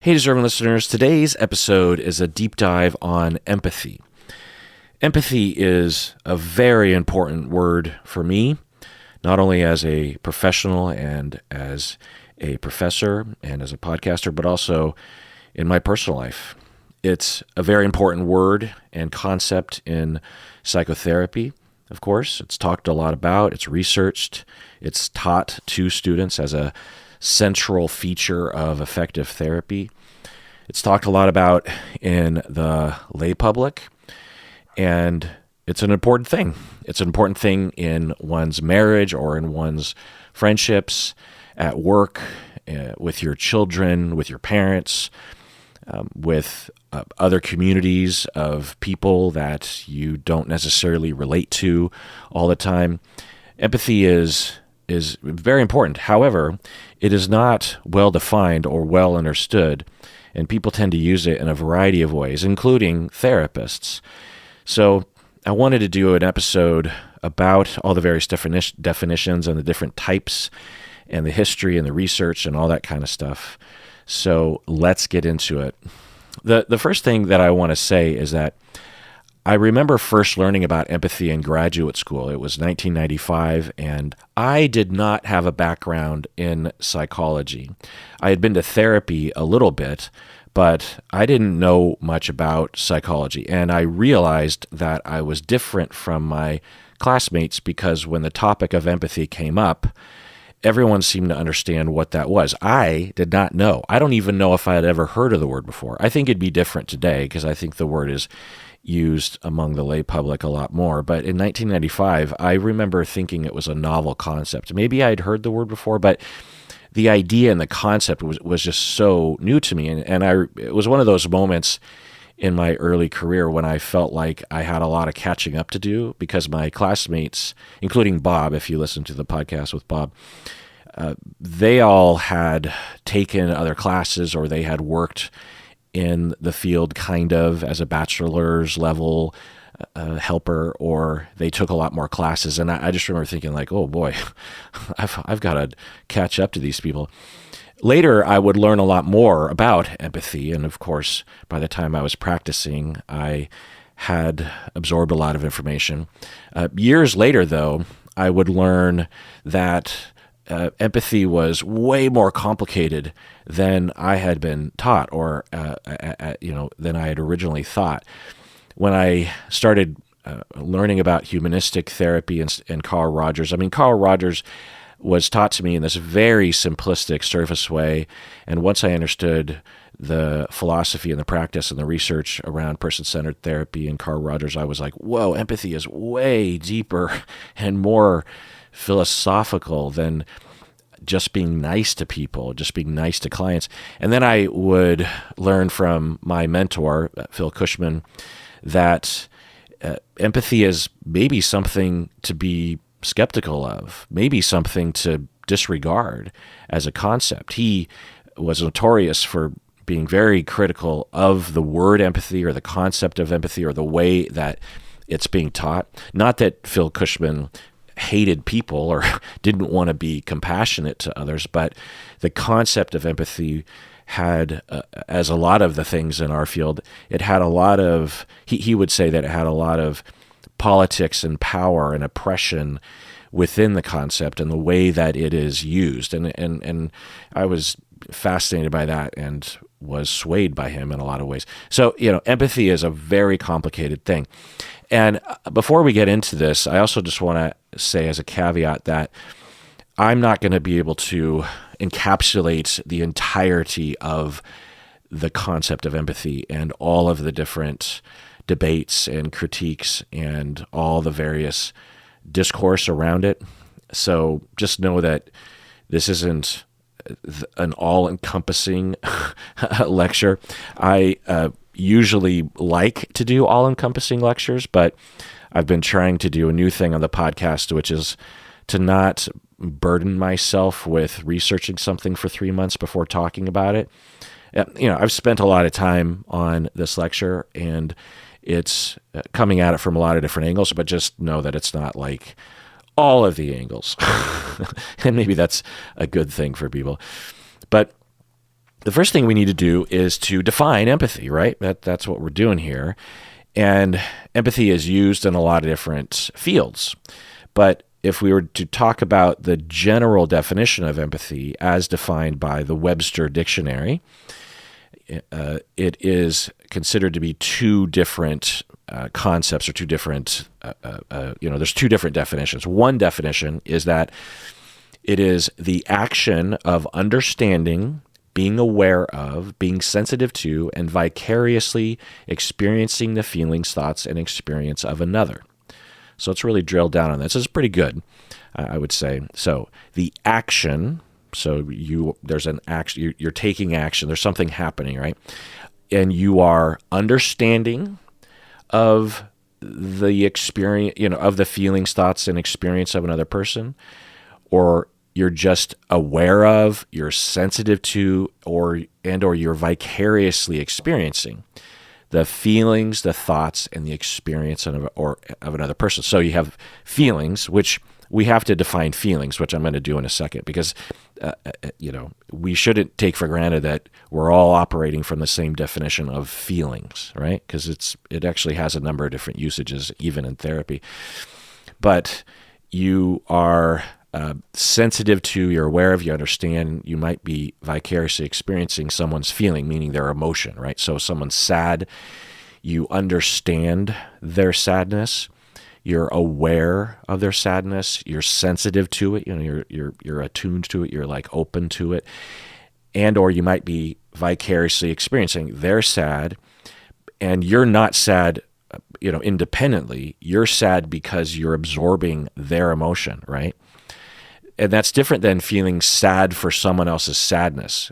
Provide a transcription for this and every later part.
Hey, deserving listeners, today's episode is a deep dive on empathy. Empathy is a very important word for me, not only as a professional and as a professor and as a podcaster, but also in my personal life. It's a very important word and concept in psychotherapy, of course. It's talked a lot about, it's researched, it's taught to students as a central feature of effective therapy. It's talked a lot about in the lay public, and it's an important thing. It's an important thing in one's marriage or in one's friendships, at work, with your children, with your parents, with other communities of people that you don't necessarily relate to all the time. Empathy is very important. However, it is not well defined or well understood, and people tend to use it in a variety of ways, including therapists. So I wanted to do an episode about all the various definitions and the different types and the history and the research and all that kind of stuff. So let's get into it. The first thing that I want to say is that I remember first learning about empathy in graduate school. It was 1995, and I did not have a background in psychology. I had been to therapy a little bit, but I didn't know much about psychology. And I realized that I was different from my classmates because when the topic of empathy came up, everyone seemed to understand what that was. I did not know. I don't even know if I had ever heard of the word before. I think it'd be different today because I think the word is used among the lay public a lot more. But in 1995, I remember thinking it was a novel concept. Maybe I'd heard the word before, but the idea and the concept was just so new to me. And it was one of those moments in my early career when I felt like I had a lot of catching up to do because my classmates, including Bob, if you listen to the podcast with Bob, they all had taken other classes or they had worked in the field kind of as a bachelor's level helper, or they took a lot more classes. And I just remember thinking like, oh boy, I've got to catch up to these people. Later, I would learn a lot more about empathy. And of course, by the time I was practicing, I had absorbed a lot of information. Years later, though, I would learn that empathy was way more complicated than I had been taught, or than I had originally thought. When I started learning about humanistic therapy and Carl Rogers, Carl Rogers was taught to me in this very simplistic surface way, and once I understood the philosophy and the practice and the research around person-centered therapy and Carl Rogers, I was like, whoa, empathy is way deeper and more philosophical than just being nice to people, just being nice to clients. And then I would learn from my mentor, Phil Cushman, that empathy is maybe something to be skeptical of, maybe something to disregard as a concept. He was notorious for being very critical of the word empathy or the concept of empathy or the way that it's being taught. Not that Phil Cushman hated people or didn't want to be compassionate to others, but the concept of empathy had, as a lot of the things in our field, it had a lot of, he would say that it had a lot of politics and power and oppression within the concept and the way that it is used. And I was fascinated by that and was swayed by him in a lot of ways. So, empathy is a very complicated thing. And before we get into this, I also just want to say as a caveat that I'm not going to be able to encapsulate the entirety of the concept of empathy and all of the different debates and critiques and all the various discourse around it. So just know that this isn't an all-encompassing lecture. I usually like to do all-encompassing lectures, but I've been trying to do a new thing on the podcast, which is to not burden myself with researching something for 3 months before talking about it. I've spent a lot of time on this lecture, and it's coming at it from a lot of different angles, but just know that it's not like all of the angles. And maybe that's a good thing for people. But the first thing we need to do is to define empathy, right? That's what we're doing here. And empathy is used in a lot of different fields. But if we were to talk about the general definition of empathy as defined by the Webster Dictionary, it is considered to be two different concepts, or two different, there's two different definitions. One definition is that it is the action of understanding, being aware of, being sensitive to, and vicariously experiencing the feelings, thoughts, and experience of another. So let's really drill down on this. This is pretty good, I would say. So the action, there's an action, you're taking action, there's something happening, right? And you are understanding of the experience, of the feelings, thoughts, and experience of another person, or you're just aware of, you're sensitive to, or you're vicariously experiencing the feelings, the thoughts, and the experience of another person. So you have feelings, which we have to define feelings, which I'm going to do in a second, because we shouldn't take for granted that we're all operating from the same definition of feelings, right? Because it actually has a number of different usages, even in therapy. But you are sensitive to, you're aware of, you understand, you might be vicariously experiencing someone's feeling, meaning their emotion, right? So if someone's sad, you understand their sadness, you're aware of their sadness, you're sensitive to it, you're attuned to it, you're like open to it, or you might be vicariously experiencing they're sad, and you're not sad independently, you're sad because you're absorbing their emotion, right? And that's different than feeling sad for someone else's sadness.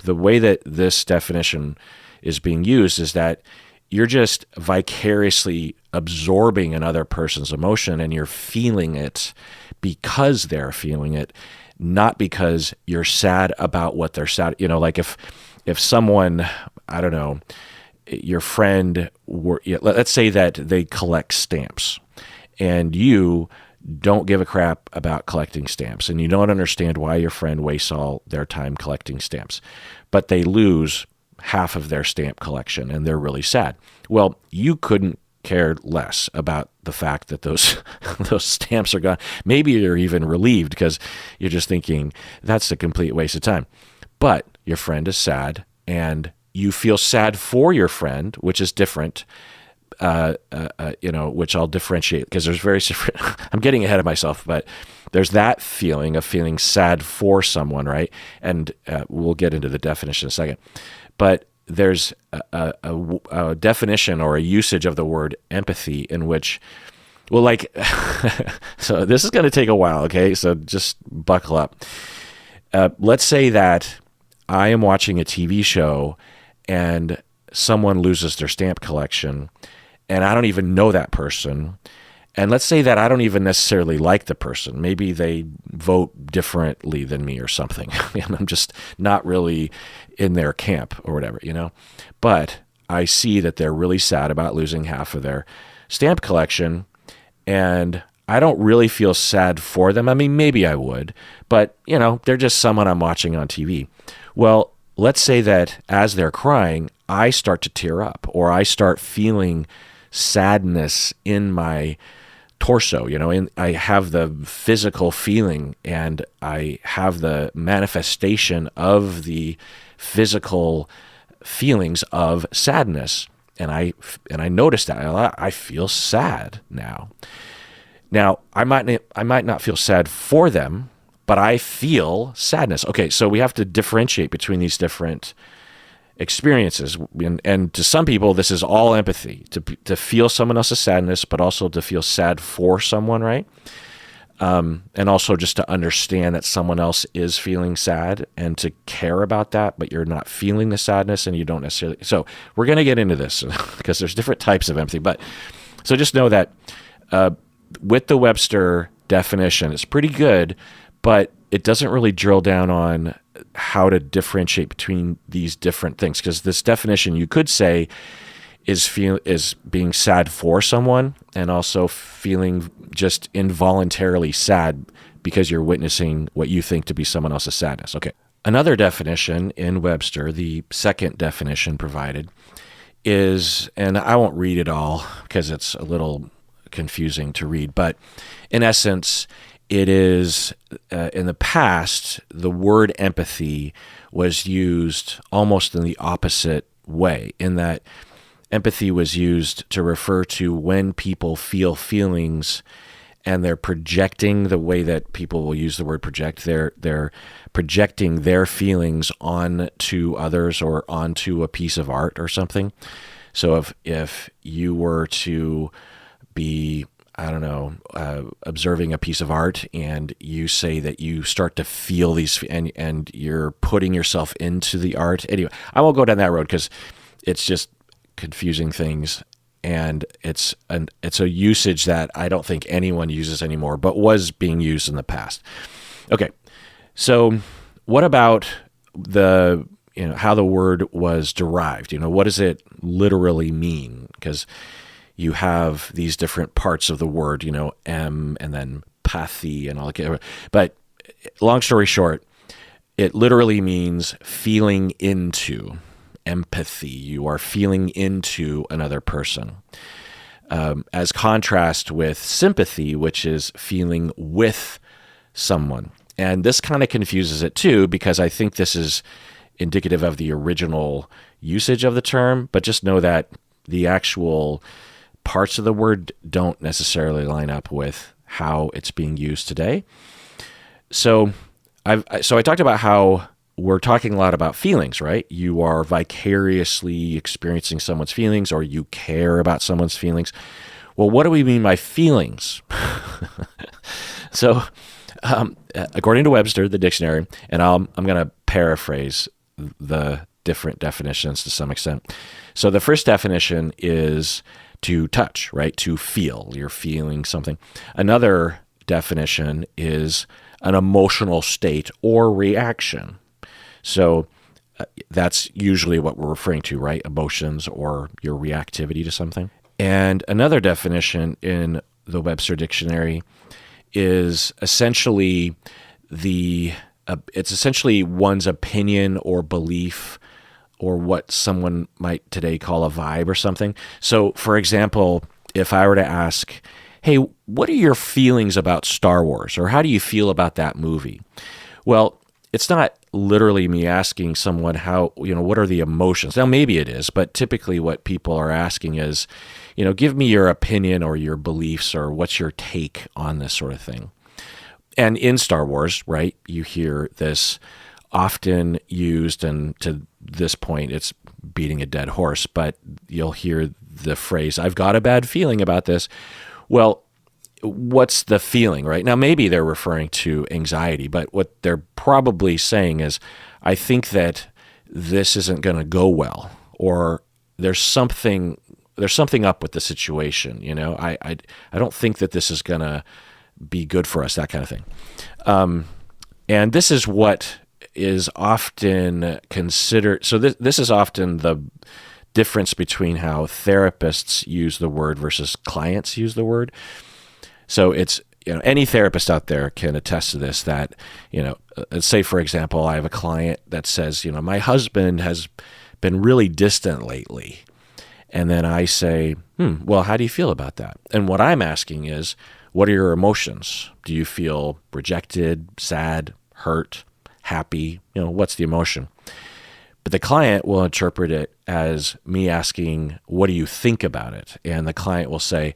The way that this definition is being used is that you're just vicariously absorbing another person's emotion, and you're feeling it because they're feeling it, not because you're sad about what they're sad. Like if someone, I don't know, your friend let's say that they collect stamps, and you don't give a crap about collecting stamps, and you don't understand why your friend wastes all their time collecting stamps, but they lose half of their stamp collection and they're really sad. Well, you couldn't care less about the fact that those stamps are gone. Maybe you're even relieved because you're just thinking that's a complete waste of time. But your friend is sad, and you feel sad for your friend, which is different. Which I'll differentiate, because there's very different. I'm getting ahead of myself, but there's that feeling of feeling sad for someone, right? And we'll get into the definition in a second. But there's a definition or a usage of the word empathy in which, so this is going to take a while, okay? So just buckle up. Let's say that I am watching a TV show and someone loses their stamp collection, and I don't even know that person. And let's say that I don't even necessarily like the person. Maybe they vote differently than me or something. And I'm just not really in their camp or whatever, But I see that they're really sad about losing half of their stamp collection, and I don't really feel sad for them. I mean, maybe I would, but, they're just someone I'm watching on TV. Well, let's say that as they're crying, I start to tear up, or I start feeling sadness in my torso, and I have the physical feeling, and I have the manifestation of the physical feelings of sadness, and I notice that I feel sad now. Now, I might not feel sad for them, but I feel sadness. Okay, so we have to differentiate between these different experiences, and to some people this is all empathy, to feel someone else's sadness, but also to feel sad for someone, right? And also just to understand that someone else is feeling sad, and to care about that, but you're not feeling the sadness, and you don't necessarily. So we're going to get into this because there's different types of empathy, but so just know that with the Webster definition, it's pretty good, but it doesn't really drill down on how to differentiate between these different things, because this definition, you could say, is being sad for someone, and also feeling just involuntarily sad because you're witnessing what you think to be someone else's sadness. Okay. Another definition in Webster, the second definition provided, is, and I won't read it all because it's a little confusing to read, but in essence, it is, in the past, the word empathy was used almost in the opposite way, in that empathy was used to refer to when people feel feelings and they're projecting, the way that people will use the word project, they're projecting their feelings onto others or onto a piece of art or something. So if you were to be, I don't know, observing a piece of art and you say that you start to feel these and you're putting yourself into the art. Anyway, I won't go down that road because it's just confusing things. And it's a usage that I don't think anyone uses anymore, but was being used in the past. Okay, so what about how the word was derived? What does it literally mean? Because you have these different parts of the word, and then pathy and all that. But long story short, it literally means feeling into. Empathy. You are feeling into another person. As contrast with sympathy, which is feeling with someone. And this kind of confuses it too, because I think this is indicative of the original usage of the term, but just know that the actual parts of the word don't necessarily line up with how it's being used today. So I talked about how we're talking a lot about feelings, right? You are vicariously experiencing someone's feelings, or you care about someone's feelings. Well, what do we mean by feelings? So, according to Webster, the dictionary, and I'm going to paraphrase the different definitions to some extent. So the first definition is to touch, right? To feel. You're feeling something. Another definition is an emotional state or reaction. So that's usually what we're referring to, right? Emotions or your reactivity to something. And another definition in the Webster Dictionary is essentially it's essentially one's opinion or belief, or what someone might today call a vibe or something. So, for example, if I were to ask, hey, what are your feelings about Star Wars? Or how do you feel about that movie? Well, it's not literally me asking someone what are the emotions. Now, maybe it is, but typically what people are asking is, give me your opinion or your beliefs, or what's your take on this sort of thing. And in Star Wars, right, you hear this often used, and to this point, it's beating a dead horse, but you'll hear the phrase, I've got a bad feeling about this. Well, what's the feeling, right? Now, maybe they're referring to anxiety, but what they're probably saying is, I think that this isn't going to go well, or there's something up with the situation. I don't think that this is going to be good for us, that kind of thing. And this is what is often considered. So this is often the difference between how therapists use the word versus clients use the word. So it's, any therapist out there can attest to this, that, let's say, for example, I have a client that says, my husband has been really distant lately. And then I say, well, how do you feel about that? And what I'm asking is, what are your emotions? Do you feel rejected, sad, hurt, happy? What's the emotion? But the client will interpret it as me asking, what do you think about it? And the client will say,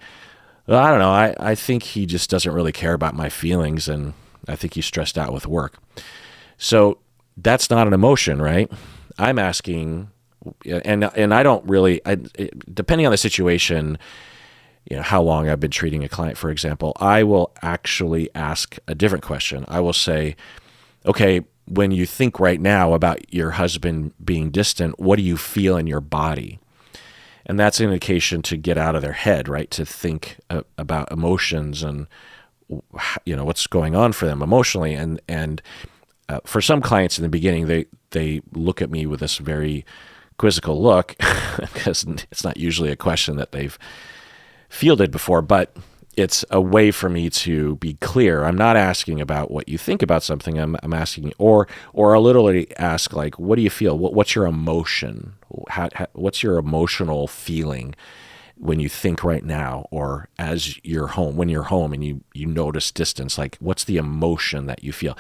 well, I don't know. I think he just doesn't really care about my feelings, and I think he's stressed out with work. So that's not an emotion, right? I'm asking, and I don't really, depending on the situation, how long I've been treating a client, for example, I will actually ask a different question. I will say, okay, when you think right now about your husband being distant, what do you feel in your body? And that's an indication to get out of their head, right? To think about emotions and what's going on for them emotionally. And for some clients in the beginning, they look at me with this very quizzical look, because it's not usually a question that they've fielded before. But it's a way for me to be clear. I'm not asking about what you think about something. I'm asking, or I'll literally ask, like, what do you feel? What's your emotion? What's your emotional feeling when you think right now, or as you're home, when you're home and you notice distance? Like, what's the emotion that you feel?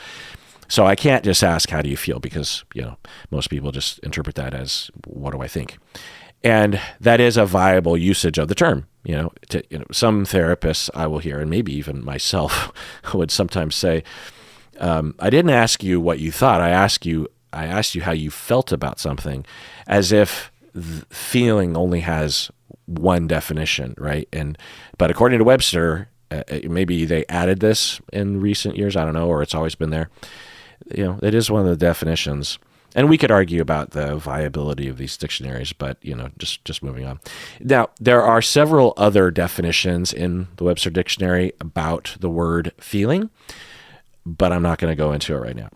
So I can't just ask, how do you feel? Because, most people just interpret that as, what do I think? And that is a viable usage of the term. Some therapists I will hear, and maybe even myself, would sometimes say, I didn't ask you what you thought. I asked you how you felt about something, as if feeling only has one definition, right? But according to Webster, maybe they added this in recent years, I don't know, or it's always been there. It is one of the definitions. And we could argue about the viability of these dictionaries, but, just moving on. Now, there are several other definitions in the Webster Dictionary about the word feeling, but I'm not going to go into it right now.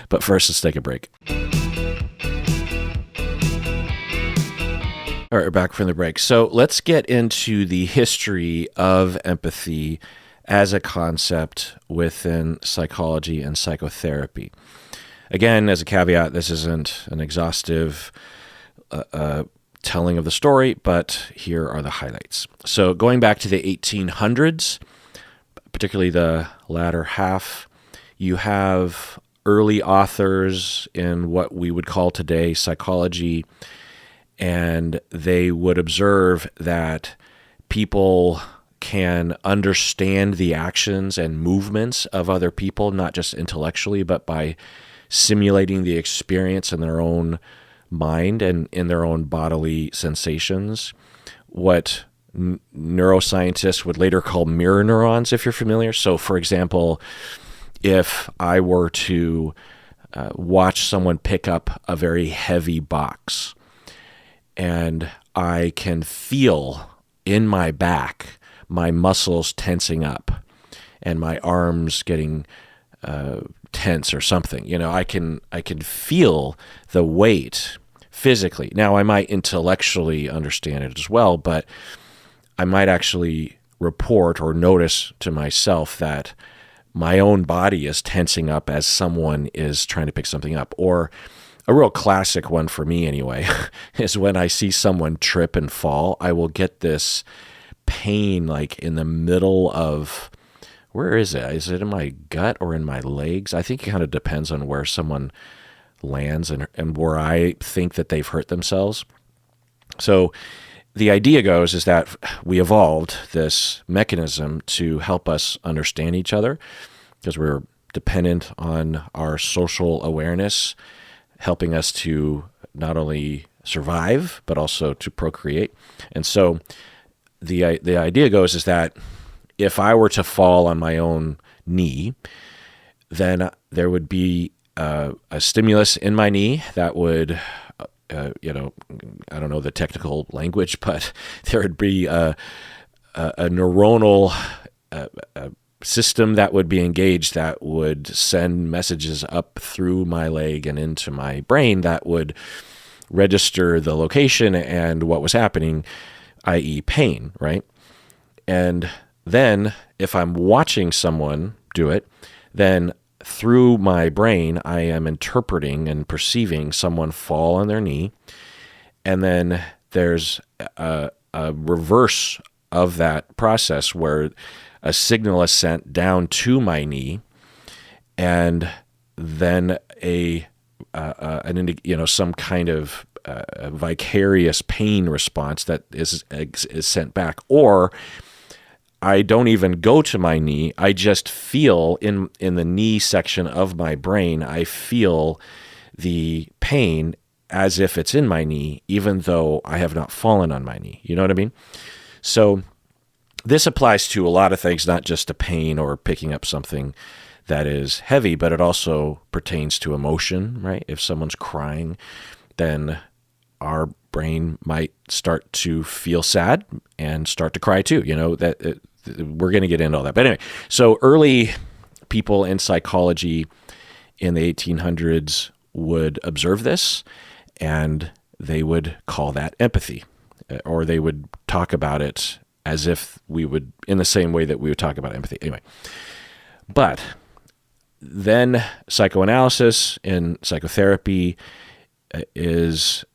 But first, let's take a break. All right, we're back from the break. So let's get into the history of empathy as a concept within psychology and psychotherapy. Again, as a caveat, this isn't an exhaustive telling of the story, but here are the highlights. So going back to the 1800s, particularly the latter half, you have early authors in what we would call today psychology, and they would observe that people can understand the actions and movements of other people, not just intellectually, but by simulating the experience in their own mind and in their own bodily sensations. What neuroscientists would later call mirror neurons, if you're familiar. So, for example, if I were to watch someone pick up a very heavy box, and I can feel in my back my muscles tensing up and my arms getting tense or something. I can feel the weight physically. Now, I might intellectually understand it as well, but I might actually report or notice to myself that my own body is tensing up as someone is trying to pick something up. Or a real classic one for me anyway is when I see someone trip and fall, I will get this pain like in the middle of, where is it? Is it in my gut or in my legs? I think it kind of depends on where someone lands and where I think that they've hurt themselves. So the idea goes is that we evolved this mechanism to help us understand each other because we're dependent on our social awareness, helping us to not only survive, but also to procreate. And so the idea goes is that if I were to fall on my own knee, then there would be a stimulus in my knee that would, I don't know the technical language, but there would be a neuronal system that would be engaged that would send messages up through my leg and into my brain that would register the location and what was happening, i.e. pain, right? And then if I'm watching someone do it, then through my brain, I am interpreting and perceiving someone fall on their knee. And then there's a reverse of that process where a signal is sent down to my knee, and then some kind of vicarious pain response that is sent back. Or I don't even go to my knee. I just feel in the knee section of my brain, I feel the pain as if it's in my knee, even though I have not fallen on my knee. You know what I mean? So this applies to a lot of things, not just to pain or picking up something that is heavy, but it also pertains to emotion, right? If someone's crying, then our brain might start to feel sad and start to cry too. We're going to get into all that. But anyway, so early people in psychology in the 1800s would observe this, and they would call that empathy, or they would talk about it as if we would, in the same way that we would talk about empathy. Anyway, but then psychoanalysis and psychotherapy is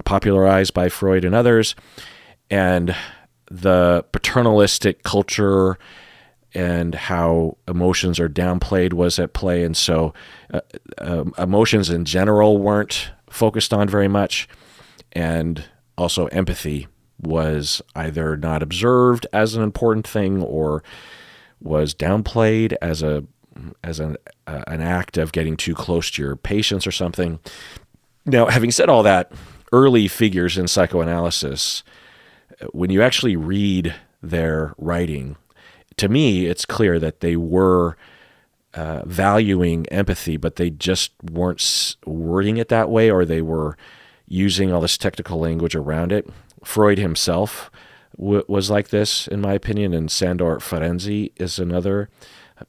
popularized by Freud and others, and the paternalistic culture and how emotions are downplayed was at play. And so emotions in general weren't focused on very much. And also empathy was either not observed as an important thing or was downplayed as an act of getting too close to your patients or something. Now, having said all that, early figures in psychoanalysis, when you actually read their writing, to me, it's clear that they were valuing empathy, but they just weren't wording it that way, or they were using all this technical language around it. Freud himself was like this, in my opinion, and Sandor Ferenczi is another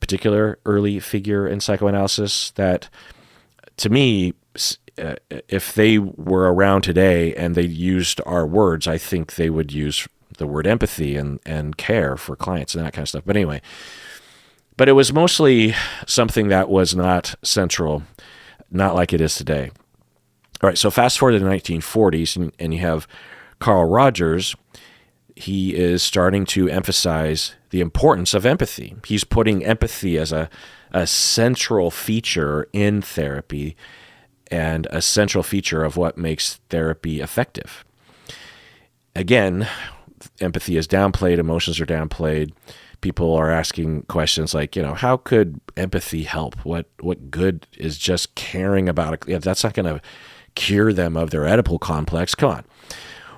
particular early figure in psychoanalysis that, to me, if they were around today and they used our words, I think they would use the word empathy and care for clients and that kind of stuff. But anyway, but it was mostly something that was not central, not like it is today. All right, so fast forward to the 1940s, and you have Carl Rogers. He is starting to emphasize the importance of empathy. He's putting empathy as a central feature in therapy and a central feature of what makes therapy effective. Again, empathy is downplayed, emotions are downplayed. People are asking questions like, how could empathy help? What good is just caring about it? Yeah, that's not going to cure them of their Oedipal complex. Come on.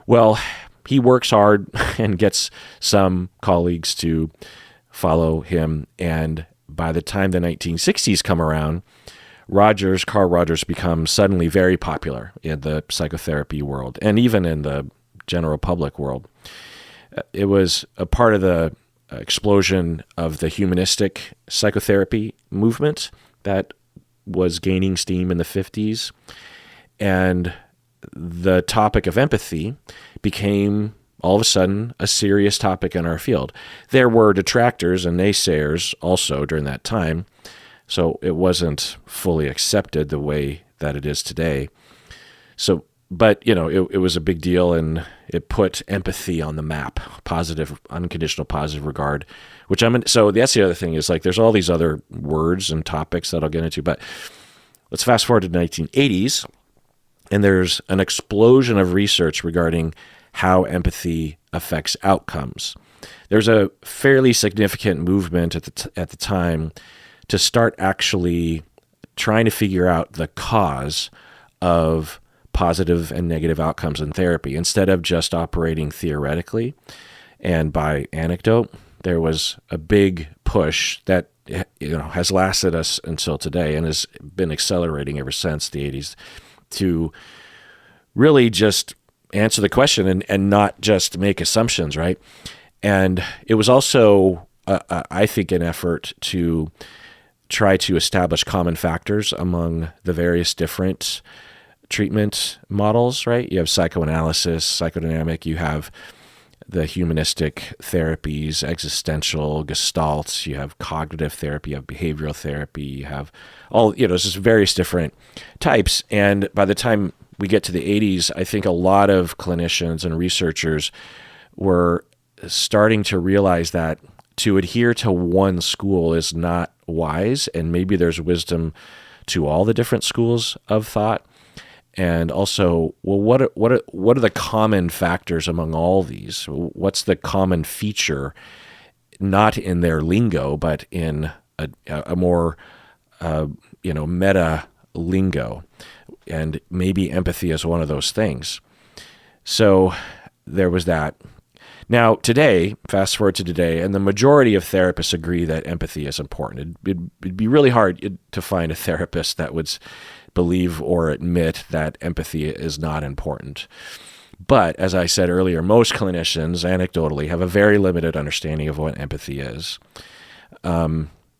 Well, he works hard and gets some colleagues to follow him. And by the time the 1960s come around, Carl Rogers becomes suddenly very popular in the psychotherapy world and even in the general public world. It was a part of the explosion of the humanistic psychotherapy movement that was gaining steam in the 50s. And the topic of empathy became all of a sudden a serious topic in our field. There were detractors and naysayers also during that time, so it wasn't fully accepted the way that it is today. So, but it was a big deal, and it put empathy on the map, positive, unconditional positive regard, so that's the other thing is like there's all these other words and topics that I'll get into, but let's fast forward to the 1980s, and there's an explosion of research regarding how empathy affects outcomes. There's a fairly significant movement at the time to start actually trying to figure out the cause of positive and negative outcomes in therapy instead of just operating theoretically and by anecdote. There was a big push that has lasted us until today and has been accelerating ever since the 80s to really just answer the question and not just make assumptions, right? And it was also, I think, an effort to try to establish common factors among the various different treatment models, right? You have psychoanalysis, psychodynamic, you have the humanistic therapies, existential, gestalt, you have cognitive therapy, you have behavioral therapy, you have all, there's just various different types. And by the time we get to the 80s, I think a lot of clinicians and researchers were starting to realize that to adhere to one school is not wise, and maybe there's wisdom to all the different schools of thought. And also, well, what are the common factors among all these? What's the common feature, not in their lingo, but in a more meta lingo? And maybe empathy is one of those things. So there was that. Now, today, fast forward to today, and the majority of therapists agree that empathy is important. It'd be really hard to find a therapist that would believe or admit that empathy is not important. But as I said earlier, most clinicians, anecdotally, have a very limited understanding of what empathy is.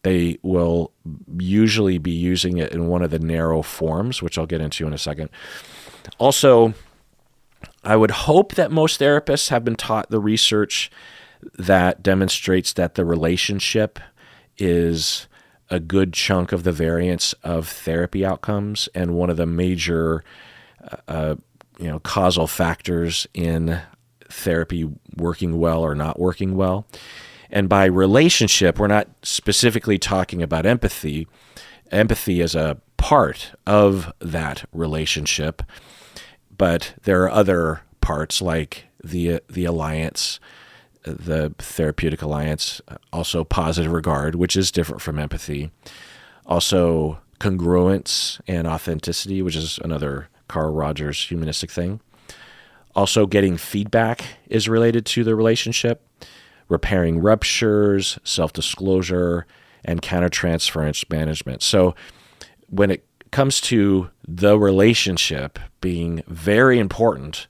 They will usually be using it in one of the narrow forms, which I'll get into in a second. Also, I would hope that most therapists have been taught the research that demonstrates that the relationship is a good chunk of the variance of therapy outcomes and one of the major causal factors in therapy working well or not working well. And by relationship, we're not specifically talking about empathy. Empathy is a part of that relationship, but there are other parts like the alliance, the therapeutic alliance, also positive regard, which is different from empathy. Also congruence and authenticity, which is another Carl Rogers humanistic thing. Also getting feedback is related to the relationship. Repairing ruptures, self-disclosure, and countertransference management. So when it comes to the relationship being very important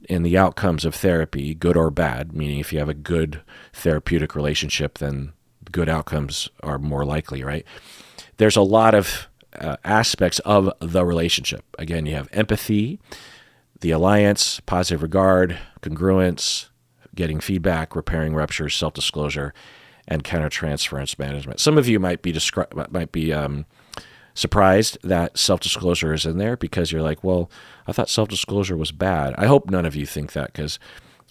in the outcomes of therapy, good or bad, meaning if you have a good therapeutic relationship, then good outcomes are more likely, right? There's a lot of aspects of the relationship. Again, you have empathy, the alliance, positive regard, congruence, getting feedback, repairing ruptures, self-disclosure, and countertransference management. Some of you might be surprised that self-disclosure is in there because you're like, well, I thought self-disclosure was bad. I hope none of you think that, because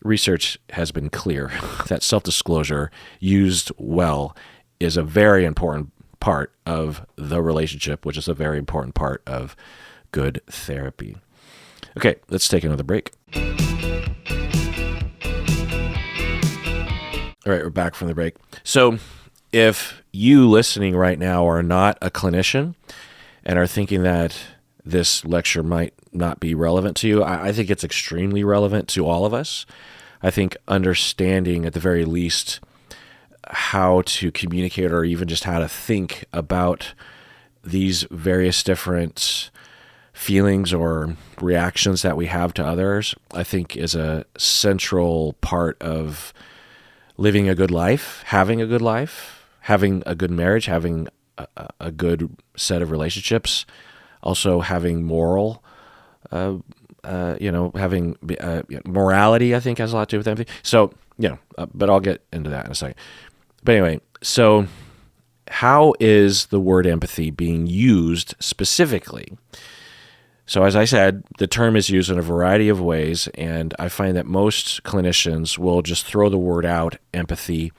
research has been clear that self-disclosure used well is a very important part of the relationship, which is a very important part of good therapy. Okay, let's take another break. All right, we're back from the break. So if you listening right now are not a clinician and are thinking that this lecture might not be relevant to you, I think it's extremely relevant to all of us. I think understanding at the very least how to communicate or even just how to think about these various different feelings or reactions that we have to others, I think is a central part of living a good life, having a good marriage, having a good set of relationships, also having moral, having morality, I think has a lot to do with empathy. So, but I'll get into that in a second. But anyway, so how is the word empathy being used specifically? So as I said, the term is used in a variety of ways, and I find that most clinicians will just throw the word out, empathy,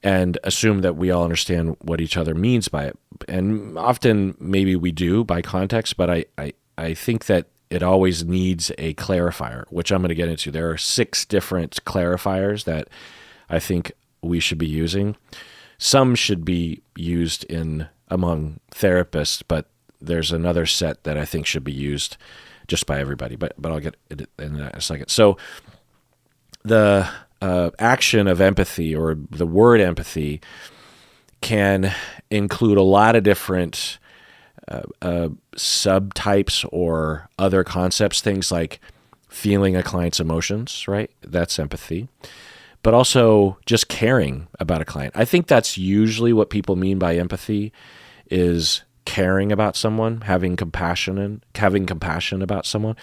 and assume that we all understand what each other means by it. And often maybe we do by context, but I think that it always needs a clarifier, which I'm going to get into. There are 6 different clarifiers that I think we should be using. Some should be used among therapists, but there's another set that I think should be used just by everybody, but I'll get into that in a second. So the action of empathy, or the word empathy, can include a lot of different subtypes or other concepts, things like feeling a client's emotions, right? That's empathy. But also just caring about a client. I think that's usually what people mean by empathy, is caring about someone, having compassion about someone,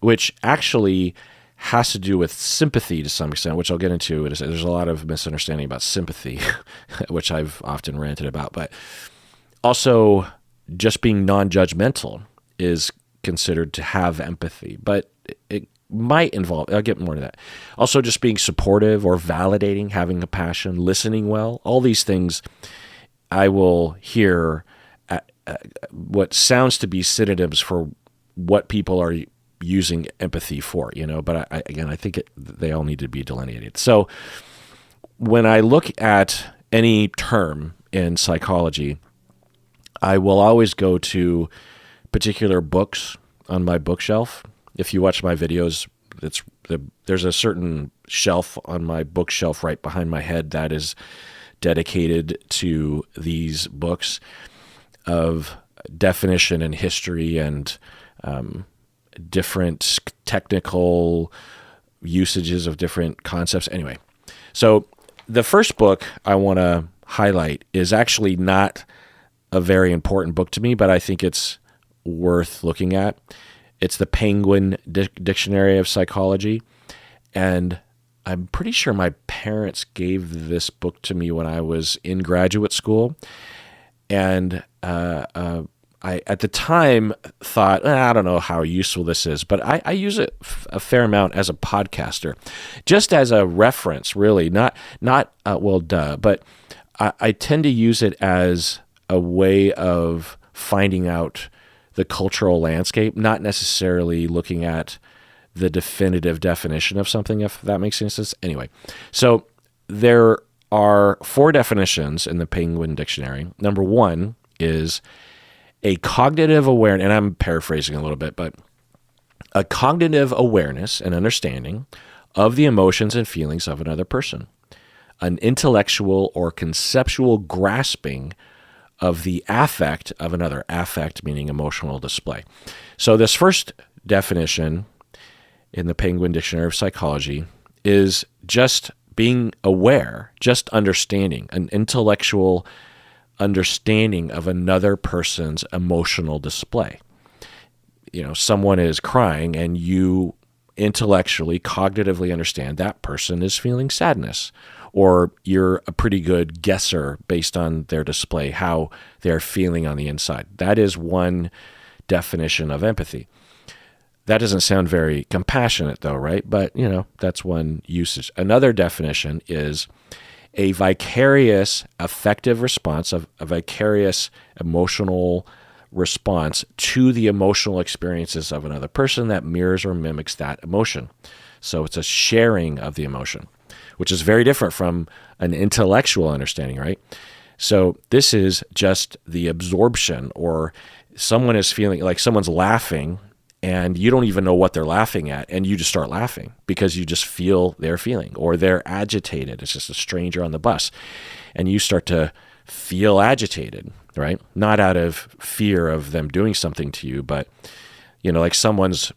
which actually has to do with sympathy to some extent, which I'll get into. There's a lot of misunderstanding about sympathy, which I've often ranted about. But also just being non-judgmental is considered to have empathy, but it might involve, I'll get more to that. Also just being supportive or validating, having compassion, listening well, all these things I will hear what sounds to be synonyms for what people are using empathy for, but I think they all need to be delineated. So when I look at any term in psychology, I will always go to particular books on my bookshelf. If you watch my videos, there's a certain shelf on my bookshelf right behind my head that is dedicated to these books of definition and history and different technical usages of different concepts. Anyway, so the first book I want to highlight is actually not a very important book to me, but I think it's worth looking at. It's the Penguin Dictionary of Psychology, and I'm pretty sure my parents gave this book to me when I was in graduate school. And I, at the time, thought, I don't know how useful this is, but I use it a fair amount as a podcaster, just as a reference, really. But I tend to use it as a way of finding out the cultural landscape, not necessarily looking at the definitive definition of something, if that makes any sense. Anyway, so there are 4 definitions in the Penguin Dictionary. Number 1 is a cognitive awareness, and I'm paraphrasing a little bit, but a cognitive awareness and understanding of the emotions and feelings of another person, an intellectual or conceptual grasping of the affect of another, affect meaning emotional display. So this first definition in the Penguin Dictionary of Psychology is just being aware, just understanding, an intellectual understanding of another person's emotional display. Someone is crying and you intellectually, cognitively understand that person is feeling sadness, or you're a pretty good guesser based on their display, how they're feeling on the inside. That is one definition of empathy. That doesn't sound very compassionate though, right? But, that's one usage. Another definition is a vicarious affective response, of a vicarious emotional response to the emotional experiences of another person that mirrors or mimics that emotion. So it's a sharing of the emotion, which is very different from an intellectual understanding, right? So this is just the absorption, or someone is feeling like someone's laughing and you don't even know what they're laughing at, and you just start laughing because you just feel their feeling, or they're agitated. It's just a stranger on the bus, and you start to feel agitated, right? Not out of fear of them doing something to you, but like someone's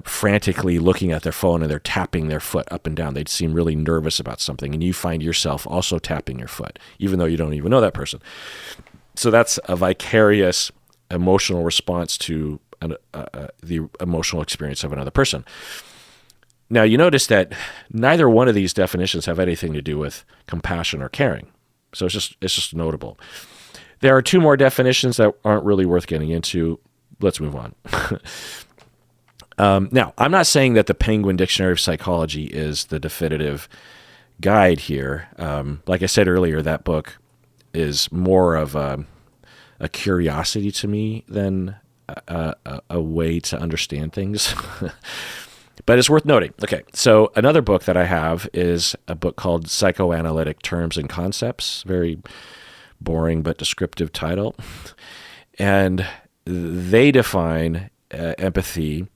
frantically looking at their phone and they're tapping their foot up and down. They seem really nervous about something, and you find yourself also tapping your foot, even though you don't even know that person. So that's a vicarious emotional response to the emotional experience of another person. Now, you notice that neither one of these definitions have anything to do with compassion or caring. So it's just notable. There are 2 more definitions that aren't really worth getting into. Let's move on. Now, I'm not saying that the Penguin Dictionary of Psychology is the definitive guide here. Like I said earlier, that book is more of a curiosity to me than a way to understand things. But it's worth noting. Okay, so another book that I have is a book called Psychoanalytic Terms and Concepts. Very boring but descriptive title. And they define empathy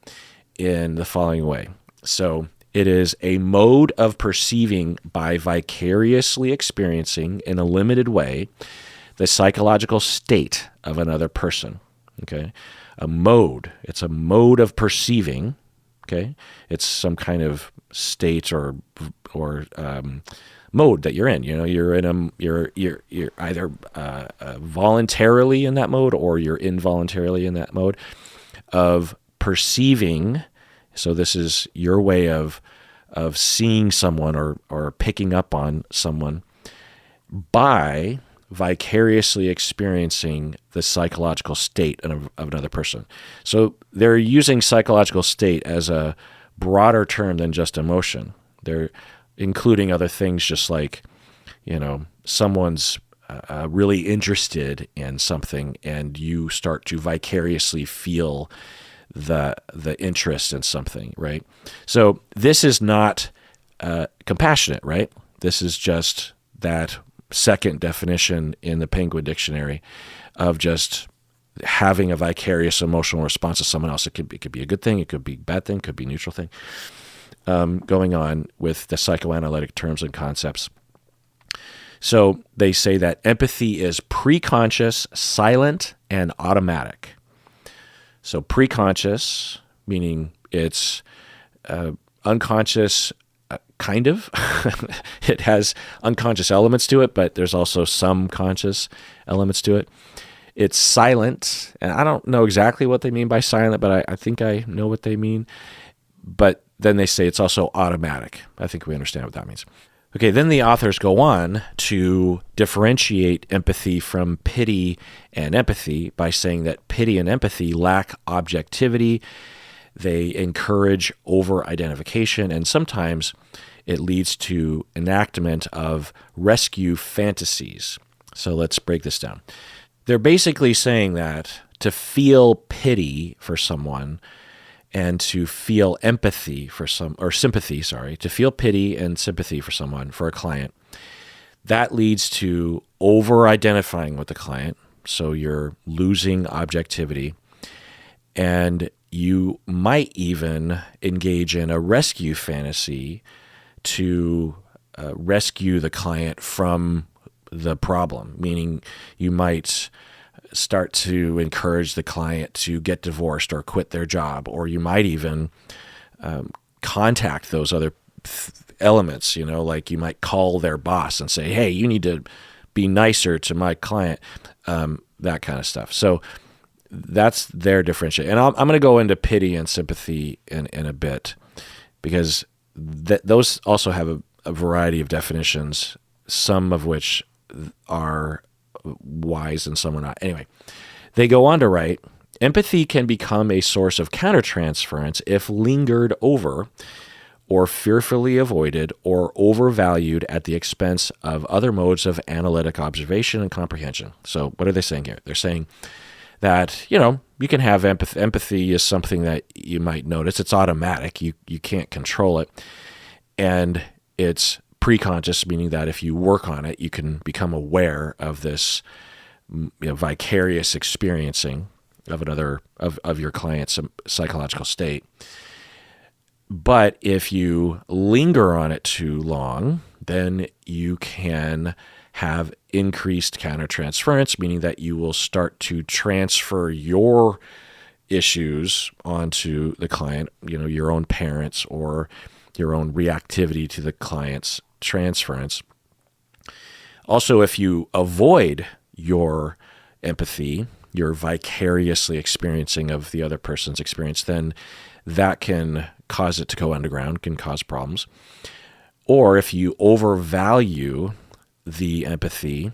in the following way. So it is a mode of perceiving by vicariously experiencing in a limited way the psychological state of another person. Okay, a mode. It's a mode of perceiving. Okay, it's some kind of state or mode that you're in. You're either voluntarily in that mode, or you're involuntarily in that mode of perceiving. So this is your way of seeing someone or picking up on someone by vicariously experiencing the psychological state of another person. So they're using psychological state as a broader term than just emotion. They're including other things, just like, someone's really interested in something and you start to vicariously feel the interest in something, right? So this is not compassionate, right? This is just that second definition in the Penguin Dictionary of just having a vicarious emotional response to someone else. It could be a good thing, it could be a bad thing, it could be a neutral thing, going on with the psychoanalytic terms and concepts. So they say that empathy is preconscious, silent, and automatic. So preconscious, meaning it's unconscious, kind of. It has unconscious elements to it, but there's also some conscious elements to it. It's silent, and I don't know exactly what they mean by silent, but I think I know what they mean. But then they say it's also automatic. I think we understand what that means. Okay, then the authors go on to differentiate empathy from pity and empathy by saying that pity and empathy lack objectivity. They encourage over-identification, and sometimes it leads to enactment of rescue fantasies. So let's break this down. They're basically saying that to feel pity for someone and to feel empathy for to feel pity and sympathy for someone, for a client, that leads to over-identifying with the client. So you're losing objectivity, and you might even engage in a rescue fantasy to rescue the client from the problem, meaning you might start to encourage the client to get divorced or quit their job, or you might even contact those other elements, like you might call their boss and say, hey, you need to be nicer to my client, that kind of stuff. So that's their differentiation. And I'm going to go into pity and sympathy in a bit, because those also have a variety of definitions, some of which are wise and some are not. Anyway, they go on to write, empathy can become a source of countertransference if lingered over or fearfully avoided or overvalued at the expense of other modes of analytic observation and comprehension. So what are they saying here? They're saying that, you can have empathy. Empathy is something that you might notice. It's automatic. You can't control it. And it's preconscious, meaning that if you work on it, you can become aware of this vicarious experiencing of another of your client's psychological state. But if you linger on it too long, then you can have increased countertransference, meaning that you will start to transfer your issues onto the client, your own parents or your own reactivity to the client's transference. Also, if you avoid your empathy, your vicariously experiencing of the other person's experience, then that can cause it to go underground, can cause problems. Or if you overvalue the empathy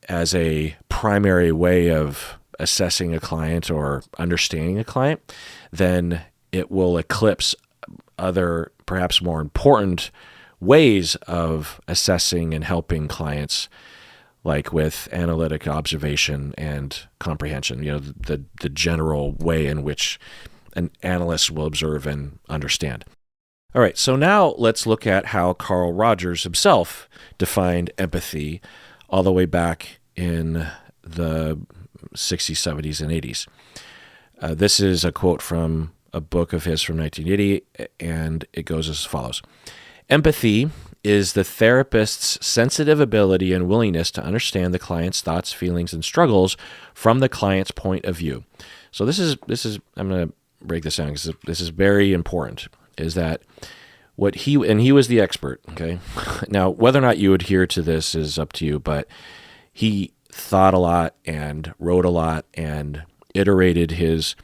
as a primary way of assessing a client or understanding a client, then it will eclipse other, perhaps more important ways of assessing and helping clients, like with analytic observation and comprehension, the general way in which an analyst will observe and understand. All right, so now let's look at how Carl Rogers himself defined empathy all the way back in the 60s, 70s, and 80s. This is a quote from a book of his from 1980, and it goes as follows. Empathy is the therapist's sensitive ability and willingness to understand the client's thoughts, feelings, and struggles from the client's point of view. So this is I'm going to break this down because this is very important, is that he was the expert, okay? Now, whether or not you adhere to this is up to you, but he thought a lot and wrote a lot and iterated his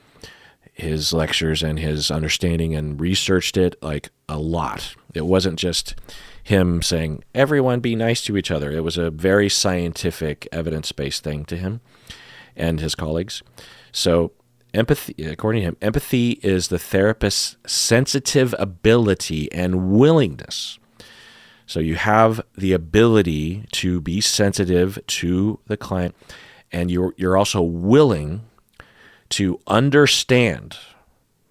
lectures and his understanding and researched it like a lot. It wasn't just him saying, everyone be nice to each other. It was a very scientific, evidence-based thing to him and his colleagues. So empathy, according to him, empathy is the therapist's sensitive ability and willingness. So you have the ability to be sensitive to the client, and you're also willing to understand.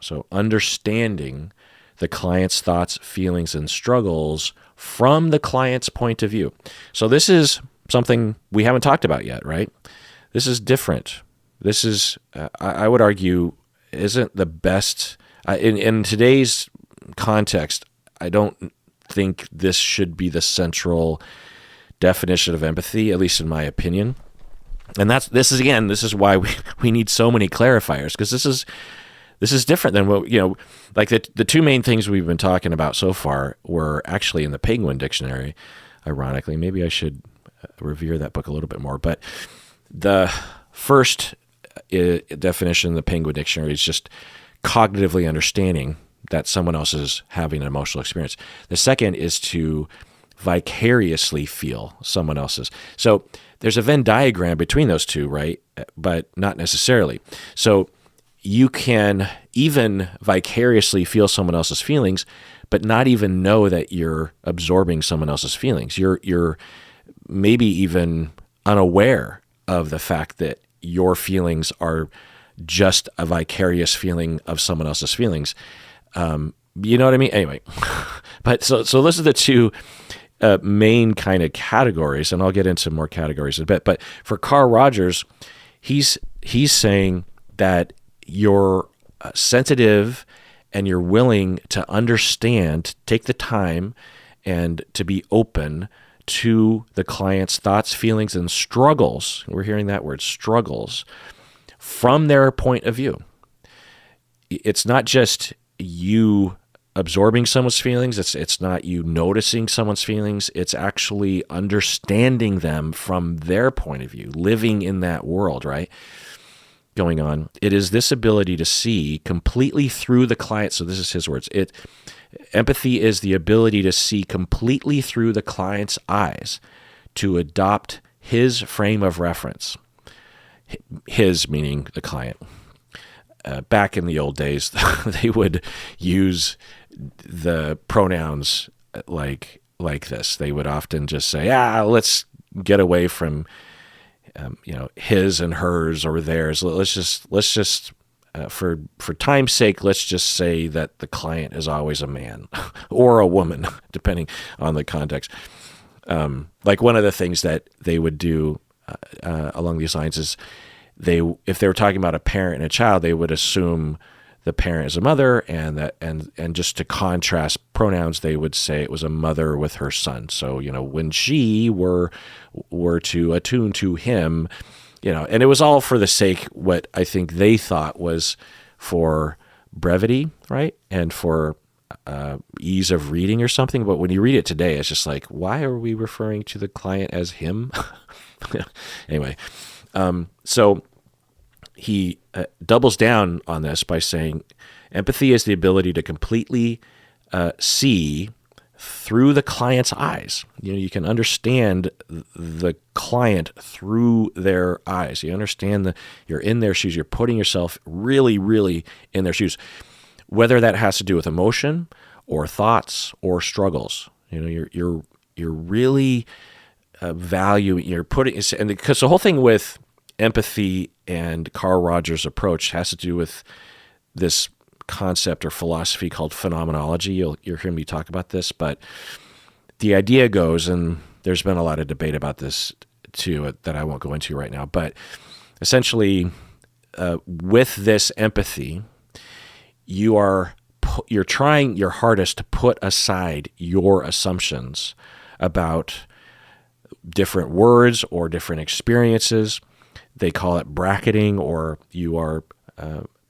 So understanding the client's thoughts, feelings, and struggles from the client's point of view. So this is something we haven't talked about yet, right? This is different. This is, I would argue, isn't the best. In today's context, I don't think this should be the central definition of empathy, at least in my opinion. And this is why we need so many clarifiers, because this is different than what, like the two main things we've been talking about so far were actually in the Penguin Dictionary, ironically. Maybe I should revere that book a little bit more. But the first definition in the Penguin Dictionary is just cognitively understanding that someone else is having an emotional experience. The second is to vicariously feel someone else's. So there's a Venn diagram between those two, right? But not necessarily. So you can even vicariously feel someone else's feelings, but not even know that you're absorbing someone else's feelings. You're maybe even unaware of the fact that your feelings are just a vicarious feeling of someone else's feelings. You know what I mean? Anyway, but so those are the two main kind of categories, and I'll get into more categories in a bit. But for Carl Rogers, he's saying that you're sensitive and you're willing to understand, take the time, and to be open to the client's thoughts, feelings, and struggles. We're hearing that word, struggles, from their point of view. It's not just you absorbing someone's feelings. It's not you noticing someone's feelings. It's actually understanding them from their point of view, living in that world, right? Going on. It is this ability to see completely through the client. So this is his words. Empathy is the ability to see completely through the client's eyes, to adopt his frame of reference. His meaning the client. Back in the old days, they would use the pronouns like this. They would often just say, let's get away from his and hers or theirs. Let's just for time's sake, let's just say that the client is always a man or a woman, depending on the context. Like one of the things that they would do along these lines is if they were talking about a parent and a child, they would assume the parent is a mother, and just to contrast pronouns, they would say it was a mother with her son. So when she were to attune to him, and it was all for the sake, what I think they thought was for brevity, right, and for ease of reading or something. But when you read it today, it's just like, why are we referring to the client as him? Anyway, so he doubles down on this by saying, empathy is the ability to completely see through the client's eyes. You can understand the client through their eyes. You understand you're in their shoes. You're putting yourself really, really in their shoes, whether that has to do with emotion or thoughts or struggles. You're really valuing. You're putting, and because the whole thing with empathy and Carl Rogers' approach has to do with this concept or philosophy called phenomenology. You'll hear me talk about this, but the idea goes, and there's been a lot of debate about this too that I won't go into right now, but essentially with this empathy, you're trying your hardest to put aside your assumptions about different words or different experiences. They call it bracketing, or you are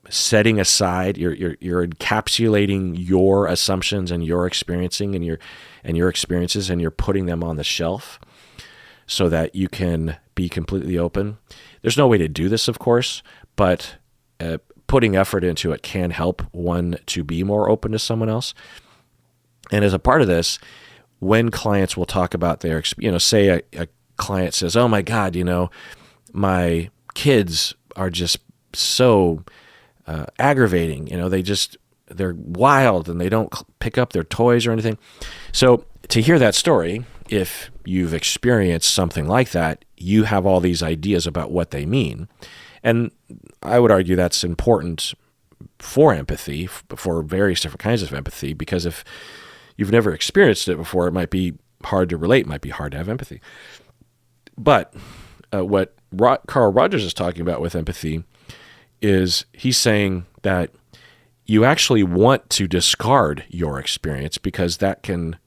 setting aside. You're encapsulating your assumptions and your experiencing and your experiences, and you're putting them on the shelf so that you can be completely open. There's no way to do this, of course, but putting effort into it can help one to be more open to someone else. And as a part of this, when clients will talk about their, say a client says, "Oh my God, my kids are just so aggravating. They're wild and they don't pick up their toys or anything." So to hear that story, if you've experienced something like that, you have all these ideas about what they mean. And I would argue that's important for empathy, for various different kinds of empathy, because if you've never experienced it before, it might be hard to relate, it might be hard to have empathy. But what Carl Rogers is talking about with empathy is he's saying that you actually want to discard your experience because that can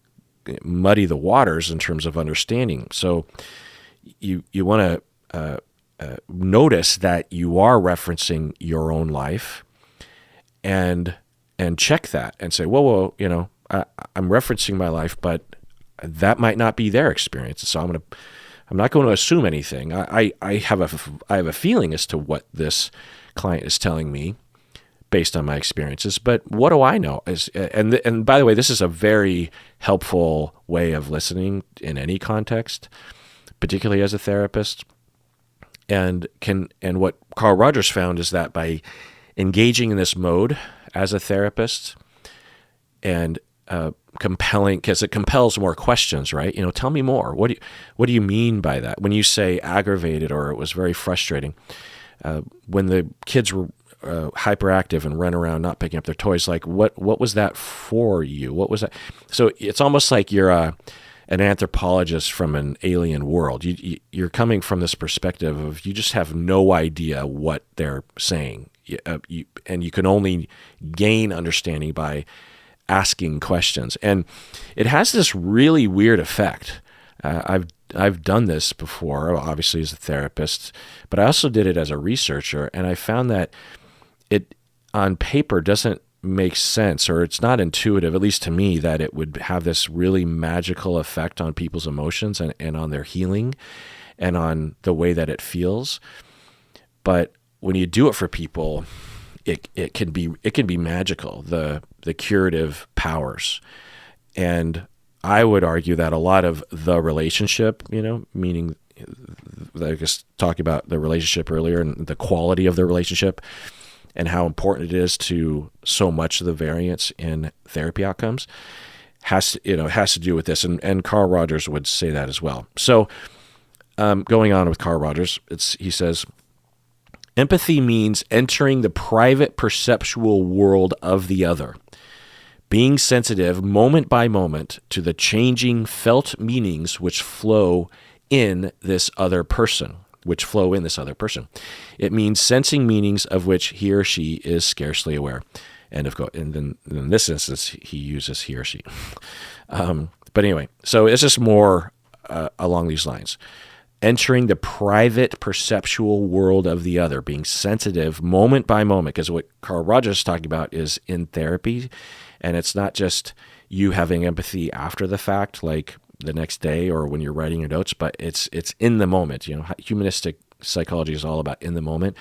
muddy the waters in terms of understanding. So you want to notice that you are referencing your own life and check that and say, whoa, I'm referencing my life, but that might not be their experience. So I'm not going to assume anything. I have a feeling as to what this client is telling me based on my experiences, but what do I know? And by the way, this is a very helpful way of listening in any context, particularly as a therapist. And what Carl Rogers found is that by engaging in this mode as a therapist and compelling, because it compels more questions, right? Tell me more. What do you mean by that? When you say aggravated or it was very frustrating, when the kids were hyperactive and run around not picking up their toys, like what was that for you? What was that? So it's almost like you're an anthropologist from an alien world. You're coming from this perspective of you just have no idea what they're saying, and you can only gain understanding by asking questions. And it has this really weird effect. I've done this before, obviously as a therapist, but I also did it as a researcher, and I found that it on paper doesn't make sense, or it's not intuitive, at least to me, that it would have this really magical effect on people's emotions and on their healing and on the way that it feels. But when you do it for people, it can be magical, the curative powers. And I would argue that a lot of the relationship, meaning, I guess, talking about the relationship earlier and the quality of the relationship and how important it is to so much of the variance in therapy outcomes has to do with this. And Carl Rogers would say that as well. So going on with Carl Rogers, he says, empathy means entering the private perceptual world of the other, being sensitive moment by moment to the changing felt meanings which flow in this other person. It means sensing meanings of which he or she is scarcely aware. And then in this instance, he uses he or she. But anyway, so it's just more along these lines. Entering the private perceptual world of the other, being sensitive moment by moment, because what Carl Rogers is talking about is in therapy, and it's not just you having empathy after the fact, like the next day or when you're writing your notes, but it's in the moment. Humanistic psychology is all about in the moment.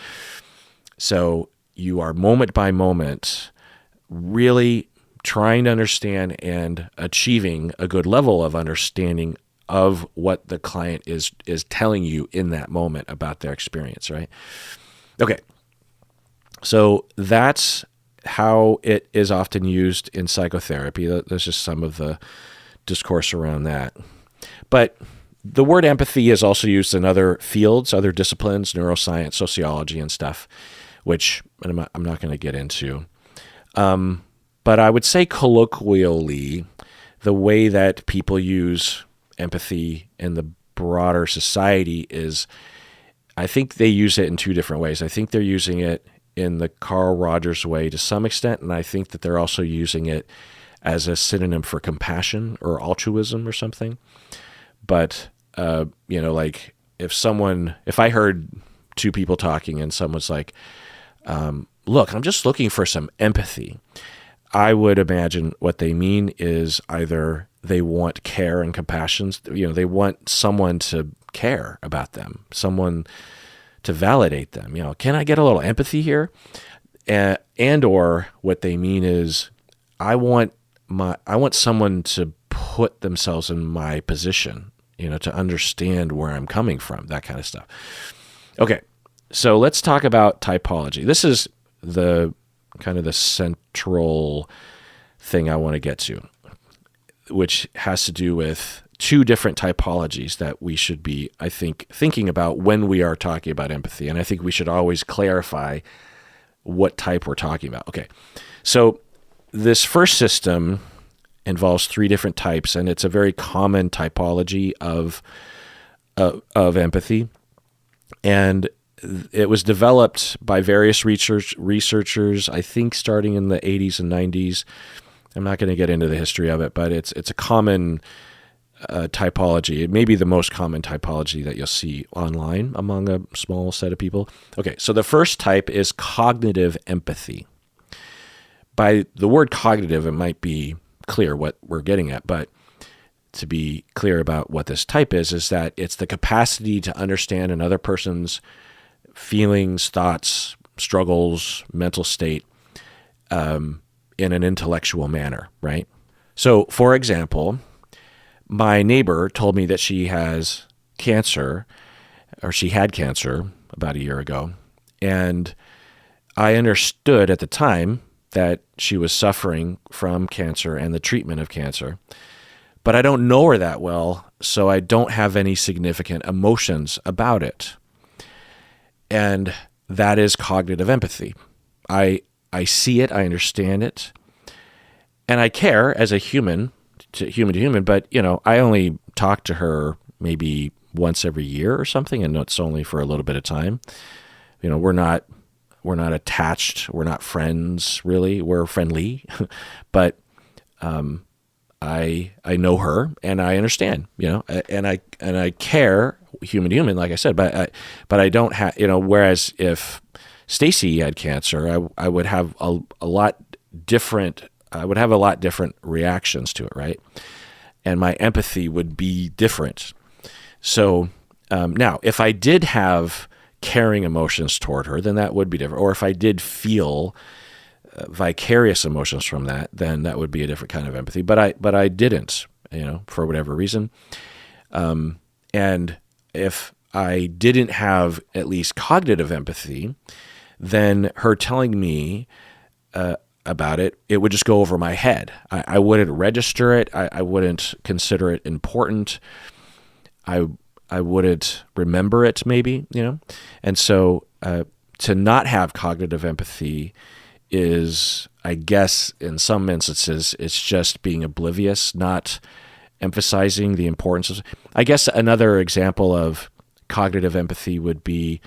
So you are moment by moment really trying to understand and achieving a good level of understanding of what the client is telling you in that moment about their experience, right? Okay. So that's how it is often used in psychotherapy. There's just some of the discourse around that. But the word empathy is also used in other fields, other disciplines, neuroscience, sociology, and stuff, which I'm not going to get into. But I would say colloquially, the way that people use empathy in the broader society is, I think they use it in two different ways. I think they're using it in the Carl Rogers way to some extent, and I think that they're also using it as a synonym for compassion or altruism or something. But, like if I heard two people talking and someone's like, look, I'm just looking for some empathy, I would imagine what they mean is either they want care and compassion, they want someone to care about them, someone to validate them. Can I get a little empathy here? And or what they mean is I want someone to put themselves in my position, to understand where I'm coming from, that kind of stuff. Okay, so let's talk about typology. This is the kind of the central thing I want to get to, which has to do with two different typologies that we should be, I think, thinking about when we are talking about empathy. And I think we should always clarify what type we're talking about. Okay, so this first system involves three different types, and it's a very common typology of empathy. And it was developed by various researchers, I think starting in the 80s and 90s. I'm not going to get into the history of it, but it's a common typology. It may be the most common typology that you'll see online among a small set of people. Okay, so the first type is cognitive empathy. By the word cognitive, it might be clear what we're getting at, but to be clear about what this type is that it's the capacity to understand another person's feelings, thoughts, struggles, mental state in an intellectual manner, right? So, for example, my neighbor told me that she has cancer, or she had cancer about a year ago. And I understood at the time that she was suffering from cancer and the treatment of cancer. But I don't know her that well, so I don't have any significant emotions about it. And that is cognitive empathy. I see it, I understand it, and I care as a human to human, but I only talk to her maybe once every year or something, and it's only for a little bit of time. We're not attached, we're not friends really. We're friendly, but I know her and I understand, and I care human to human, like I said, but I don't have, whereas if Stacy had cancer, I would have a lot different reactions to it, right? And my empathy would be different. So now, if I did have caring emotions toward her, then that would be different. Or if I did feel vicarious emotions from that, then that would be a different kind of empathy. But I didn't, for whatever reason. And if I didn't have at least cognitive empathy, then her telling me about it, it would just go over my head. I wouldn't register it. I wouldn't consider it important. I wouldn't remember it, maybe, And so to not have cognitive empathy is, I guess, in some instances, it's just being oblivious, not emphasizing the importance of. I guess another example of cognitive empathy would be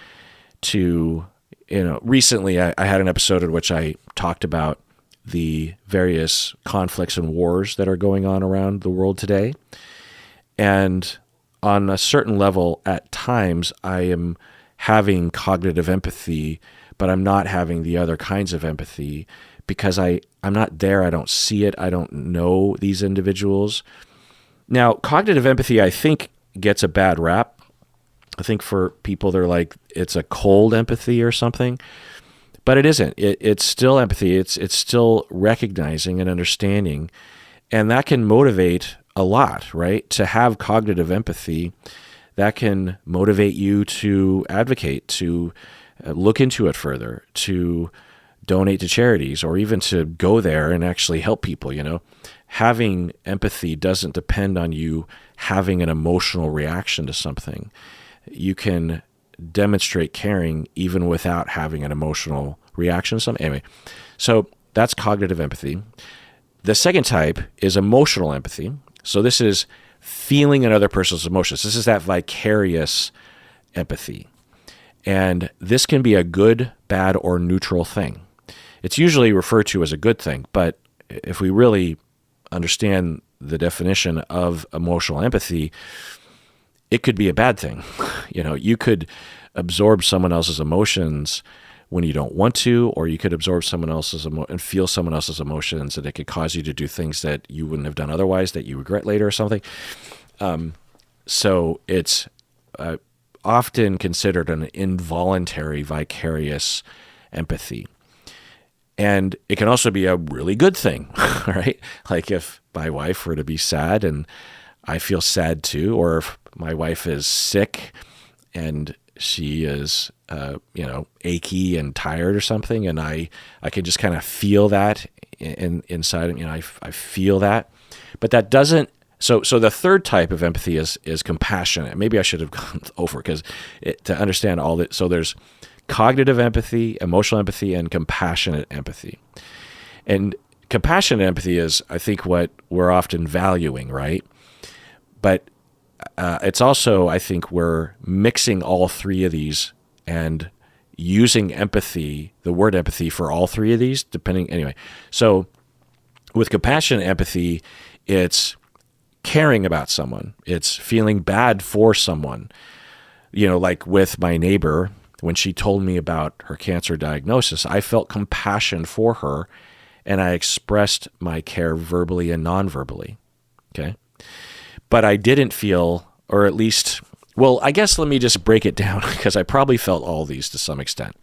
to, recently I had an episode in which I talked about the various conflicts and wars that are going on around the world today. And on a certain level, at times, I am having cognitive empathy, but I'm not having the other kinds of empathy because I'm not there. I don't see it. I don't know these individuals. Now, cognitive empathy, I think, gets a bad rap. I think for people, they're like, it's a cold empathy or something. But it isn't. It's still empathy. It's still recognizing and understanding. And that can motivate a lot, right? To have cognitive empathy, that can motivate you to advocate, to look into it further, to donate to charities, or even to go there and actually help people, Having empathy doesn't depend on you having an emotional reaction to something. You can demonstrate caring even without having an emotional reaction to something. Anyway, so that's cognitive empathy. The second type is emotional empathy. So this is feeling another person's emotions. This is that vicarious empathy. And this can be a good, bad, or neutral thing. It's usually referred to as a good thing, but if we really understand the definition of emotional empathy, it could be a bad thing. You could absorb someone else's emotions when you don't want to, or you could absorb someone else's and feel someone else's emotions, and it could cause you to do things that you wouldn't have done otherwise that you regret later or something. So it's often considered an involuntary vicarious empathy. And it can also be a really good thing, right? Like if my wife were to be sad and I feel sad too, or if my wife is sick and she is, achy and tired or something, and I can just kind of feel that inside of me, I feel that. But that doesn't. So the third type of empathy is compassionate. Maybe I should have gone over because to understand all that. So there's cognitive empathy, emotional empathy, and compassionate empathy. And compassionate empathy is, I think, what we're often valuing, right? But it's also, I think, we're mixing all three of these and using empathy, the word empathy, for all three of these, depending. Anyway, so with compassionate empathy, it's caring about someone. It's feeling bad for someone. Like with my neighbor, when she told me about her cancer diagnosis, I felt compassion for her, and I expressed my care verbally and non-verbally. Okay? But I didn't feel, or at least, well, I guess let me just break it down because I probably felt all these to some extent.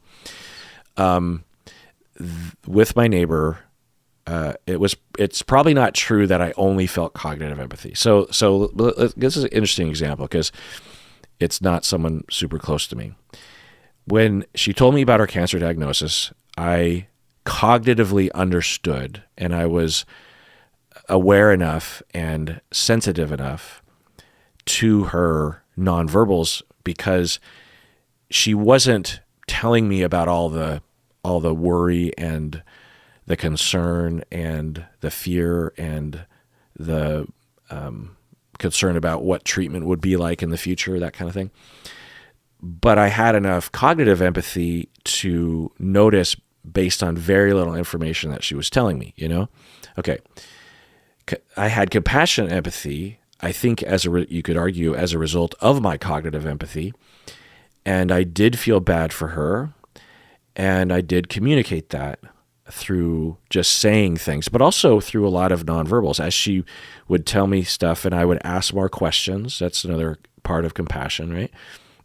with my neighbor, it's probably not true that I only felt cognitive empathy. So this is an interesting example because it's not someone super close to me. When she told me about her cancer diagnosis, I cognitively understood, and I was aware enough and sensitive enough to her nonverbals because she wasn't telling me about all the worry and the concern and the fear and the concern about what treatment would be like in the future, that kind of thing. But I had enough cognitive empathy to notice based on very little information that she was telling me, Okay. I had compassionate empathy, I think, you could argue, as a result of my cognitive empathy. And I did feel bad for her. And I did communicate that through just saying things, but also through a lot of nonverbals. As she would tell me stuff and I would ask more questions, that's another part of compassion, right?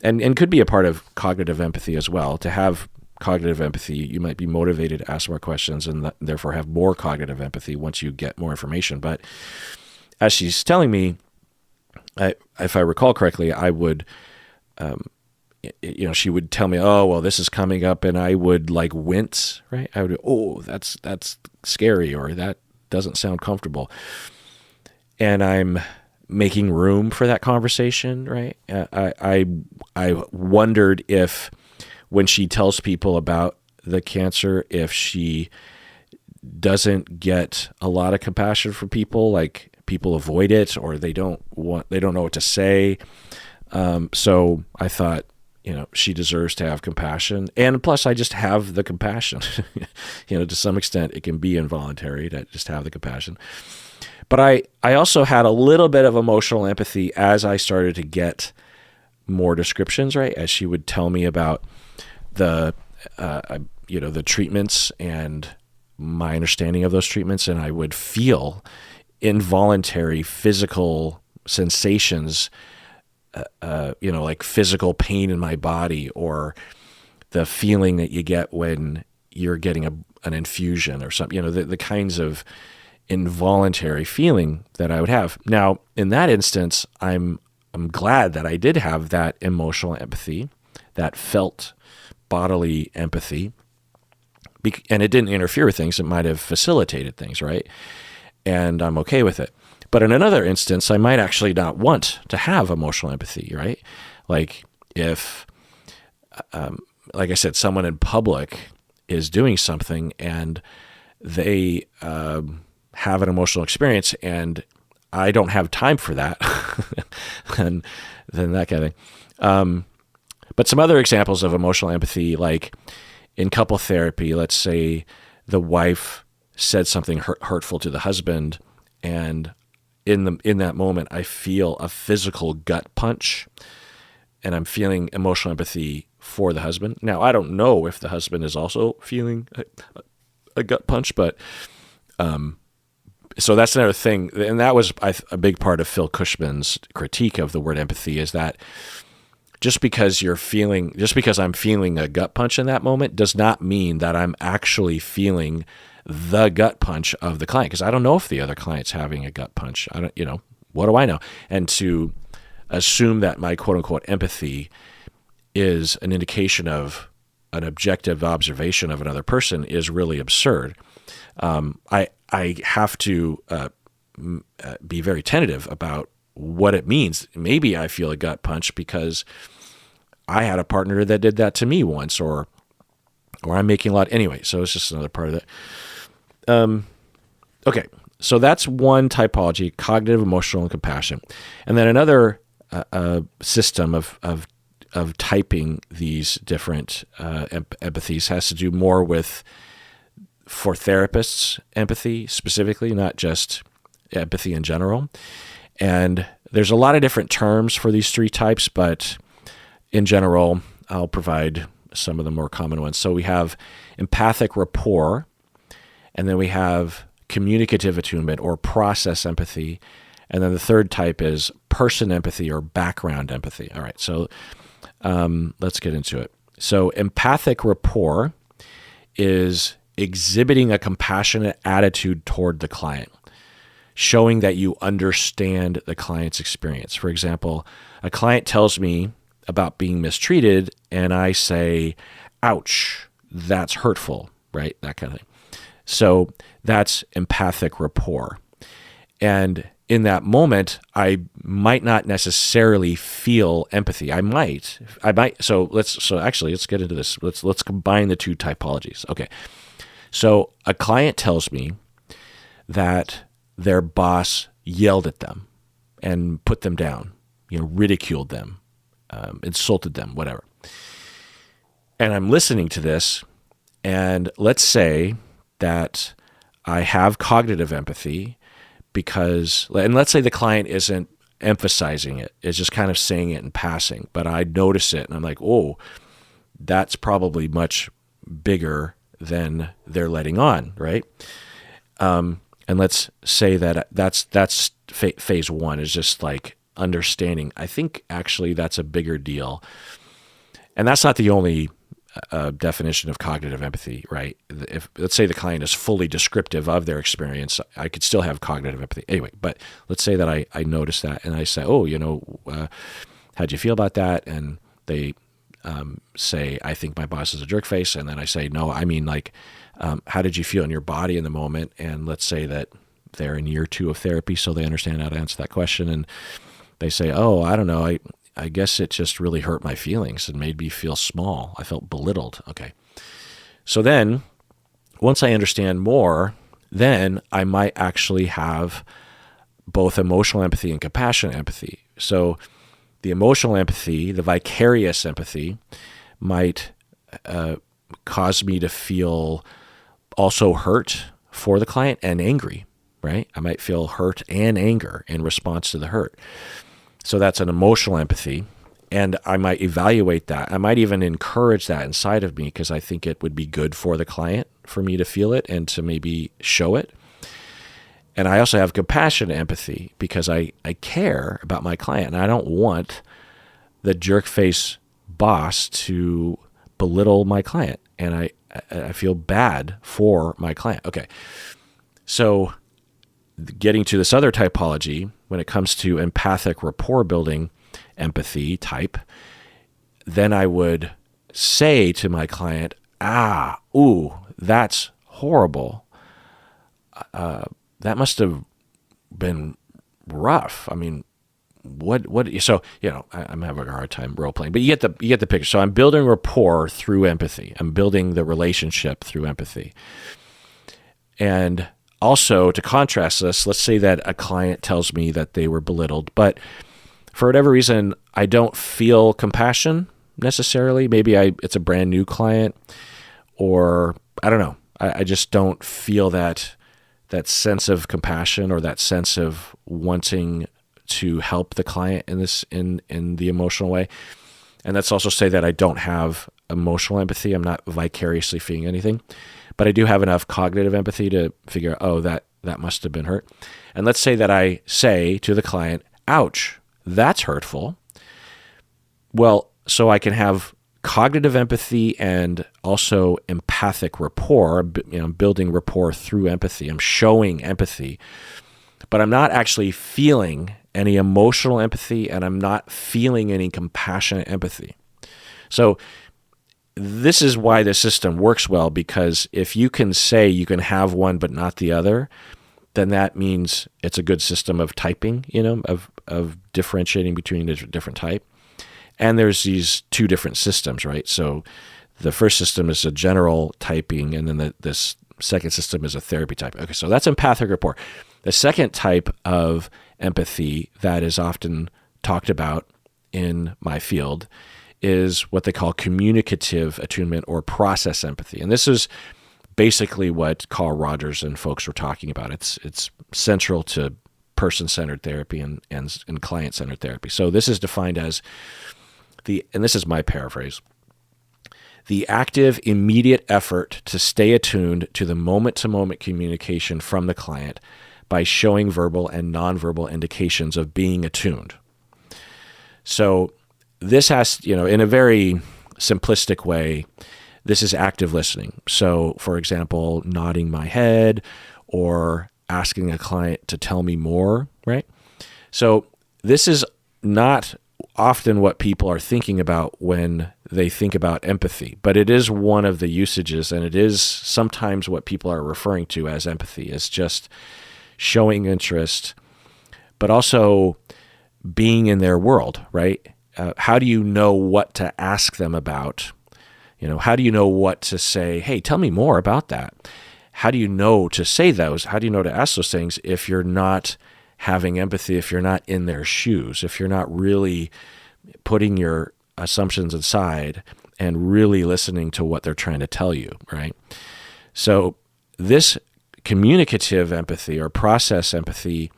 And could be a part of cognitive empathy as well. To have cognitive empathy, you might be motivated to ask more questions and therefore have more cognitive empathy once you get more information. But as she's telling me, if I recall correctly, I would, she would tell me, oh, well, this is coming up, and I would like wince, right? I would, oh, that's scary, or that doesn't sound comfortable. And I'm making room for that conversation, right? I wondered if when she tells people about the cancer, if she doesn't get a lot of compassion for people, like people avoid it or they don't know what to say. So I thought, she deserves to have compassion. And plus I just have the compassion, to some extent it can be involuntary to just have the compassion. But I also had a little bit of emotional empathy as I started to get more descriptions, right? As she would tell me about the treatments and my understanding of those treatments, and I would feel involuntary physical sensations, like physical pain in my body, or the feeling that you get when you're getting an infusion or something, the kinds of involuntary feeling that I would have. Now, in that instance, I'm glad that I did have that emotional empathy, that felt bodily empathy, and it didn't interfere with things. It might have facilitated things, right? And I'm okay with it. But in another instance, I might actually not want to have emotional empathy, right? Like if, like I said, someone in public is doing something and they have an emotional experience and I don't have time for that, and then that kind of thing. But some other examples of emotional empathy, like in couple therapy, let's say the wife said something hurtful to the husband, and in that moment, I feel a physical gut punch, and I'm feeling emotional empathy for the husband. Now, I don't know if the husband is also feeling a gut punch, but so that's another thing. And that was a big part of Phil Cushman's critique of the word empathy, is that just because I'm feeling a gut punch in that moment does not mean that I'm actually feeling the gut punch of the client, because I don't know if the other client's having a gut punch. I don't, what do I know? And to assume that my quote unquote empathy is an indication of an objective observation of another person is really absurd. I have to be very tentative about what it means. Maybe I feel a gut punch because I had a partner that did that to me once, or I'm making a lot anyway. So it's just another part of that. Okay, so that's one typology: cognitive, emotional, and compassion. And then another system of typing these different empathies has to do more with, for therapists, empathy specifically, not just empathy in general. And there's a lot of different terms for these three types, but in general, I'll provide some of the more common ones. So we have empathic rapport, and then we have communicative attunement or process empathy, and then the third type is person empathy or background empathy. All right, so let's get into it. So empathic rapport is exhibiting a compassionate attitude toward the client, showing that you understand the client's experience. For example, a client tells me about being mistreated and I say, ouch, that's hurtful, right? That kind of thing. So that's empathic rapport. And in that moment, I might not necessarily feel empathy. I might. So let's get into this. Let's combine the two typologies. Okay. So a client tells me that their boss yelled at them and put them down, ridiculed them, insulted them, whatever. And I'm listening to this, and let's say that I have cognitive empathy and let's say the client isn't emphasizing it, it's just kind of saying it in passing, but I notice it and I'm like, oh, that's probably much bigger than they're letting on, right? And let's say that that's phase one, is just like understanding. I think actually that's a bigger deal. And that's not the only definition of cognitive empathy, right? If let's say the client is fully descriptive of their experience, I could still have cognitive empathy. Anyway, but let's say that I notice that and I say, oh, how'd you feel about that? And they say, I think my boss is a jerk face. And then I say, no, I mean, like, how did you feel in your body in the moment? And let's say that they're in year 2 of therapy, so they understand how to answer that question. And they say, oh, I don't know, I guess it just really hurt my feelings and made me feel small. I felt belittled. Okay. So then once I understand more, then I might actually have both emotional empathy and compassionate empathy. So the emotional empathy, the vicarious empathy, might cause me to feel also hurt for the client and angry, right? I might feel hurt and anger in response to the hurt. So that's an emotional empathy, and I might evaluate that. I might even encourage that inside of me because I think it would be good for the client for me to feel it and to maybe show it. And I also have compassionate empathy because I care about my client, and I don't want the jerk face boss to belittle my client, and I feel bad for my client. Okay, so getting to this other typology, when it comes to empathic rapport building empathy type, then I would say to my client, that's horrible. That must have been rough. I mean, so, I'm having a hard time role playing, but you get the picture. So I'm building rapport through empathy. I'm building the relationship through empathy. And also, to contrast this, let's say that a client tells me that they were belittled, but for whatever reason, I don't feel compassion necessarily. Maybe it's a brand new client, or I don't know. I just don't feel that sense of compassion or that sense of wanting to help the client in the emotional way. And let's also say that I don't have emotional empathy. I'm not vicariously feeling anything. But I do have enough cognitive empathy to figure out, that must have been hurt. And let's say that I say to the client, ouch, that's hurtful. Well, so I can have cognitive empathy and also empathic rapport, building rapport through empathy. I'm showing empathy, but I'm not actually feeling any emotional empathy, and I'm not feeling any compassionate empathy. So this is why the system works well, because if you can say you can have one but not the other, then that means it's a good system of typing, of differentiating between a different type. And there's these two different systems, right? So the first system is a general typing, and then this second system is a therapy type. Okay, so that's empathic rapport. The second type of empathy that is often talked about in my field is what they call communicative attunement or process empathy. And this is basically what Carl Rogers and folks were talking about. It's central to person-centered therapy and client-centered therapy. So this is defined as and this is my paraphrase, the active, immediate effort to stay attuned to the moment-to-moment communication from the client by showing verbal and nonverbal indications of being attuned. So this has, in a very simplistic way, this is active listening. So, for example, nodding my head or asking a client to tell me more, right? So this is not often what people are thinking about when they think about empathy, but it is one of the usages, and it is sometimes what people are referring to as empathy, is just showing interest, but also being in their world, right? How do you know what to ask them about? How do you know what to say? Hey, tell me more about that. How do you know to say those? How do you know to ask those things if you're not having empathy, if you're not in their shoes, if you're not really putting your assumptions aside and really listening to what they're trying to tell you, right? So this communicative empathy or process empathy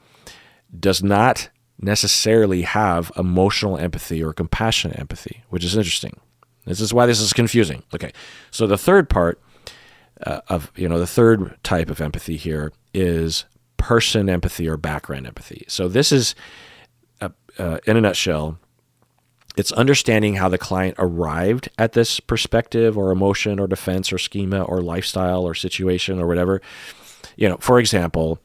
does not necessarily have emotional empathy or compassionate empathy, which is interesting. This is why this is confusing. Okay, so the third part the third type of empathy here is person empathy or background empathy. So this is, in a nutshell, it's understanding how the client arrived at this perspective or emotion or defense or schema or lifestyle or situation or whatever. For example,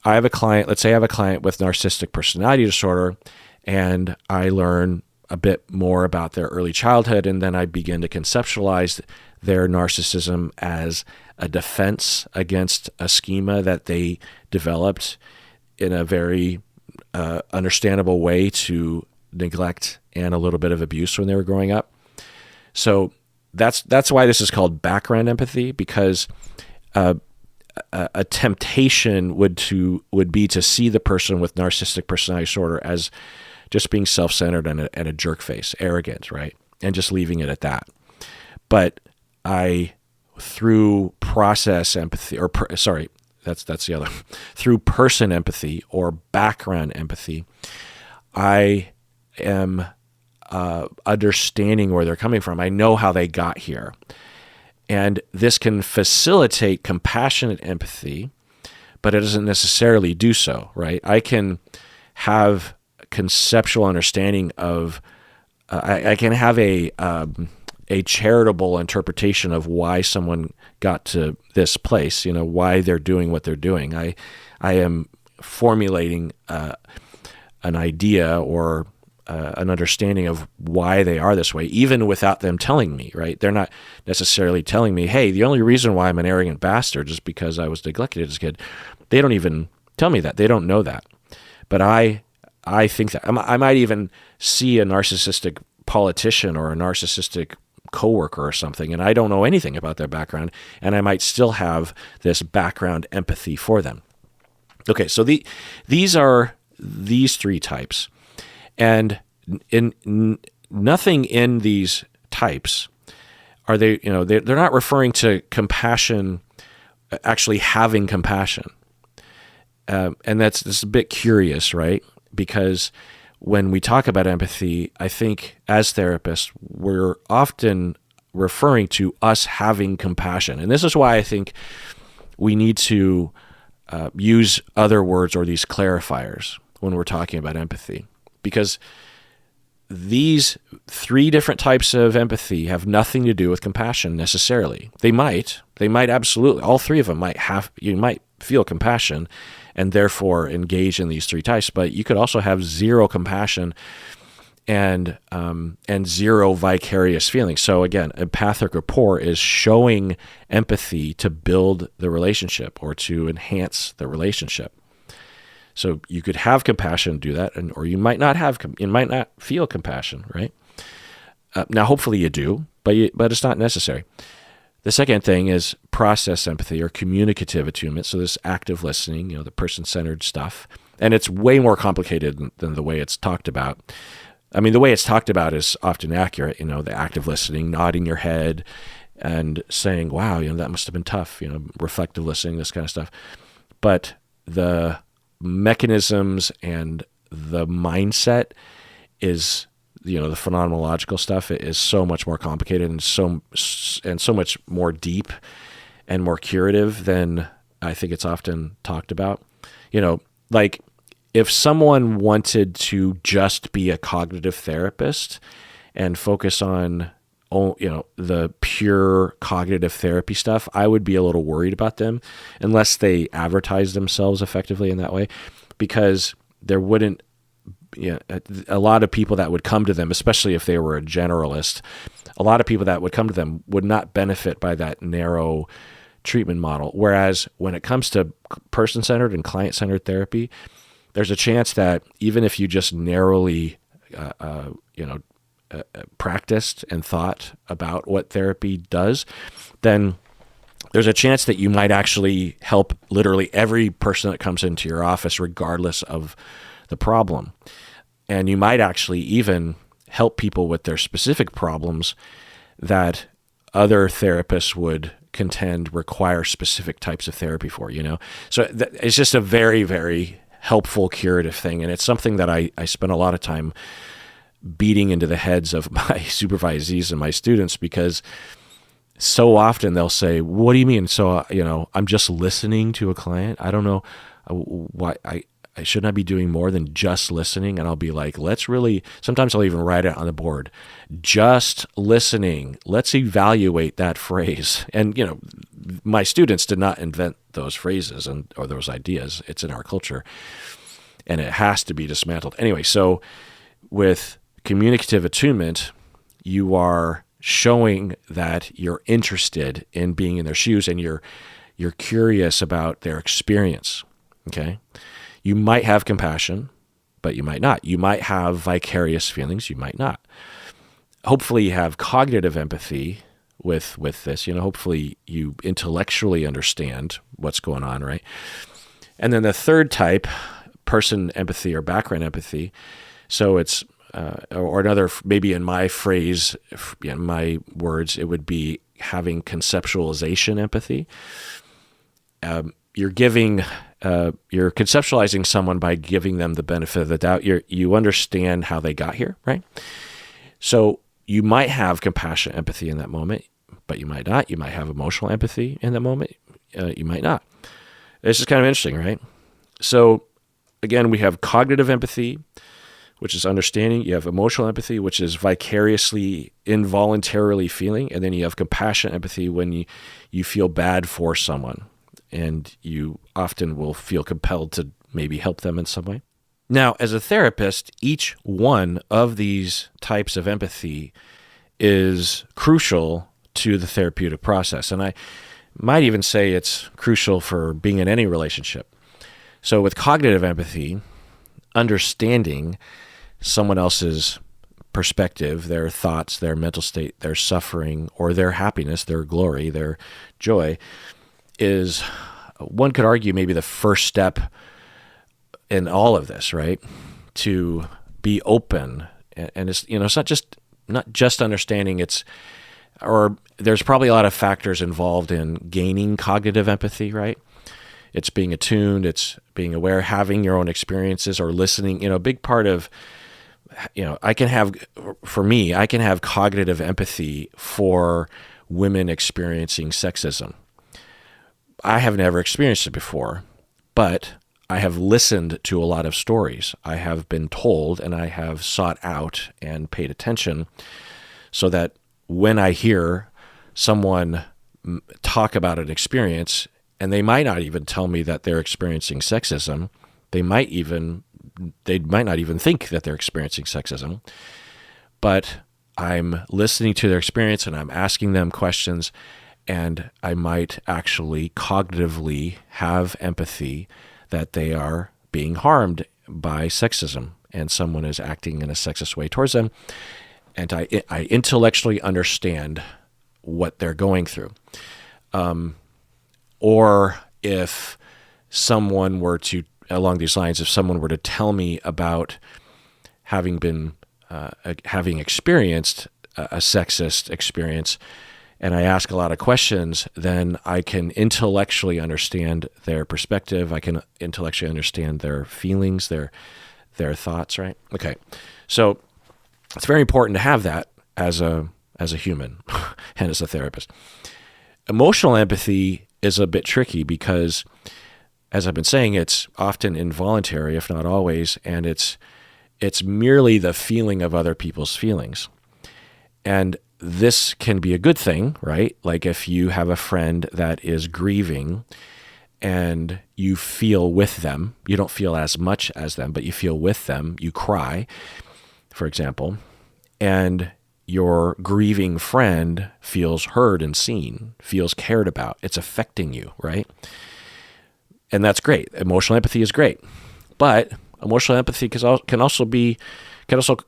let's say I have a client with narcissistic personality disorder, and I learn a bit more about their early childhood, and then I begin to conceptualize their narcissism as a defense against a schema that they developed in a very understandable way to neglect and a little bit of abuse when they were growing up. So that's why this is called background empathy, because a temptation would be to see the person with narcissistic personality disorder as just being self-centered and a jerk face, arrogant, right? And just leaving it at that. But through process empathy, that's the other, through person empathy or background empathy, I am understanding where they're coming from. I know how they got here. And this can facilitate compassionate empathy, but it doesn't necessarily do so, right? I can have conceptual understanding of, I can have a charitable interpretation of why someone got to this place, why they're doing what they're doing. I am formulating an idea or an understanding of why they are this way, even without them telling me, right? They're not necessarily telling me, hey, the only reason why I'm an arrogant bastard is because I was neglected as a kid. They don't even tell me that. They don't know that. But I think that I might even see a narcissistic politician or a narcissistic coworker or something, and I don't know anything about their background, and I might still have this background empathy for them. Okay, so these are these three types, and nothing in these types are they're not referring to compassion, actually having compassion, and that's a bit curious, right? Because when we talk about empathy, I think as therapists, we're often referring to us having compassion. And this is why I think we need to use other words or these clarifiers when we're talking about empathy. Because these three different types of empathy have nothing to do with compassion necessarily. They might absolutely, all three of them you might feel compassion and therefore engage in these three types, but you could also have zero compassion and zero vicarious feelings. So again, empathic rapport is showing empathy to build the relationship or to enhance the relationship. So you could have compassion, do that, or you might not feel compassion, right? Now, hopefully you do, but it's not necessary. The second thing is process empathy or communicative attunement. So this active listening, the person-centered stuff. And it's way more complicated than the way it's talked about. I mean, the way it's talked about is often accurate, the active listening, nodding your head and saying, wow, that must have been tough, reflective listening, this kind of stuff. But the mechanisms and the mindset is, the phenomenological stuff is so much more complicated and so much more deep and more curative than I think it's often talked about. Like if someone wanted to just be a cognitive therapist and focus on the pure cognitive therapy stuff, I would be a little worried about them unless they advertise themselves effectively in that way, because there wouldn't, a lot of people that would come to them, especially if they were a generalist, a lot of people that would come to them would not benefit by that narrow treatment model. Whereas when it comes to person-centered and client-centered therapy, there's a chance that even if you just narrowly, practiced and thought about what therapy does, then there's a chance that you might actually help literally every person that comes into your office, regardless of the problem. And you might actually even help people with their specific problems that other therapists would contend require specific types of therapy for, So it's just a very, very helpful curative thing. And it's something that I spend a lot of time beating into the heads of my supervisees and my students, because so often they'll say, what do you mean? So, I'm just listening to a client. I don't know why I should not be doing more than just listening. And I'll be like, sometimes I'll even write it on the board, just listening. Let's evaluate that phrase. And, my students did not invent those phrases or those ideas. It's in our culture and it has to be dismantled. Anyway, so with communicative attunement, you are showing that you're interested in being in their shoes and you're curious about their experience. Okay. You might have compassion, but you might not. You might have vicarious feelings. You might not. Hopefully you have cognitive empathy with this, hopefully you intellectually understand what's going on, right? And then the third type, person empathy or background empathy. So it's, or another, maybe in my phrase, in my words, it would be having conceptualization empathy. You're conceptualizing someone by giving them the benefit of the doubt. You understand how they got here, right? So you might have compassion, empathy in that moment, but you might not. You might have emotional empathy in that moment. You might not. This is kind of interesting, right? So again, we have cognitive empathy, which is understanding. You have emotional empathy, which is vicariously, involuntarily feeling. And then you have compassion empathy when you feel bad for someone. And you often will feel compelled to maybe help them in some way. Now, as a therapist, each one of these types of empathy is crucial to the therapeutic process. And I might even say it's crucial for being in any relationship. So with cognitive empathy, understanding someone else's perspective, their thoughts, their mental state, their suffering, or their happiness, their glory, their joy, is, one could argue, maybe the first step in all of this, right? To be open. And it's, it's not just understanding, there's probably a lot of factors involved in gaining cognitive empathy, right? It's being attuned, it's being aware, having your own experiences or listening. A big part of, I can have cognitive empathy for women experiencing sexism. I have never experienced it before, but I have listened to a lot of stories. I have been told and I have sought out and paid attention so that when I hear someone talk about an experience, and they might not even tell me that they're experiencing sexism, they might not even think that they're experiencing sexism, but I'm listening to their experience and I'm asking them questions, and I might actually cognitively have empathy that they are being harmed by sexism and someone is acting in a sexist way towards them. And I intellectually understand what they're going through. Or if someone were to, along these lines, if someone were to tell me about having experienced a sexist experience, and I ask a lot of questions, then I can intellectually understand their perspective. I can intellectually understand their feelings, their thoughts, right? Okay. So it's very important to have that as a human and as a therapist. Emotional empathy is a bit tricky because, as I've been saying, it's often involuntary, if not always, and it's merely the feeling of other people's feelings. And this can be a good thing, right? Like if you have a friend that is grieving and you feel with them, you don't feel as much as them, but you feel with them, you cry, for example, and your grieving friend feels heard and seen, feels cared about. It's affecting you, right? And that's great. Emotional empathy is great. But emotional empathy can also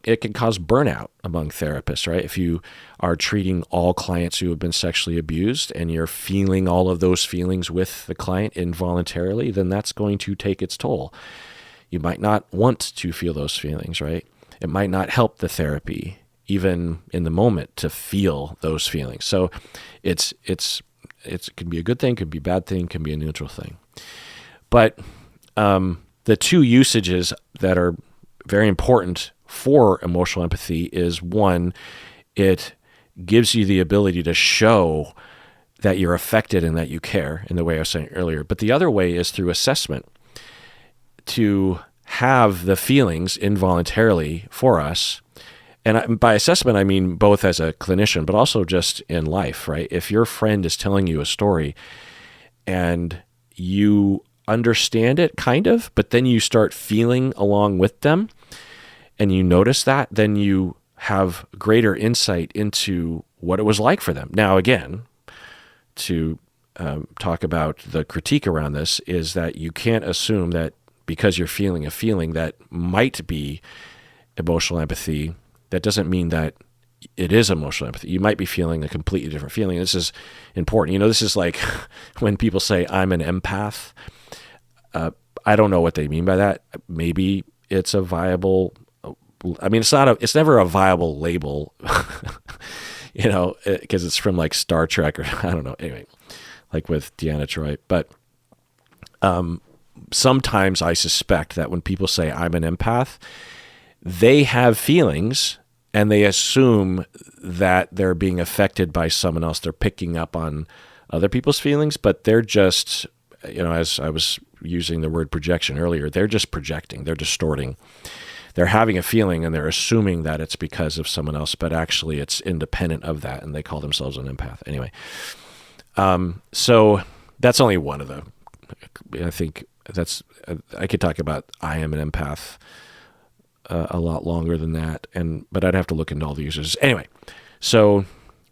it can cause burnout among therapists, right? If you are treating all clients who have been sexually abused and you're feeling all of those feelings with the client involuntarily, then that's going to take its toll. You might not want to feel those feelings, right? It might not help the therapy, even in the moment, to feel those feelings. So it can be a good thing, could be a bad thing, can be a neutral thing. But the two usages that are very important for emotional empathy is, one, it gives you the ability to show that you're affected and that you care in the way I was saying earlier. But the other way is through assessment, to have the feelings involuntarily for us. And by assessment, I mean both as a clinician, but also just in life, right? If your friend is telling you a story and you understand it kind of, but then you start feeling along with them and you notice that, then you have greater insight into what it was like for them. Now, again, to talk about the critique around this is that you can't assume that because you're feeling a feeling that might be emotional empathy, that doesn't mean that it is emotional empathy. You might be feeling a completely different feeling. This is important. This is like when people say, I'm an empath. I don't know what they mean by that. Maybe it's a viable, it's never a viable label, because it's from like Star Trek or I don't know. Anyway, like with Deanna Troi. But sometimes I suspect that when people say I'm an empath, they have feelings and they assume that they're being affected by someone else. They're picking up on other people's feelings, but they're just, as I was using the word projection earlier, they're just projecting, they're distorting. They're having a feeling and they're assuming that it's because of someone else, but actually it's independent of that, and they call themselves an empath. Anyway, so that's only one of them. I think I could talk about I am an empath a lot longer than that, but I'd have to look into all the uses. Anyway, so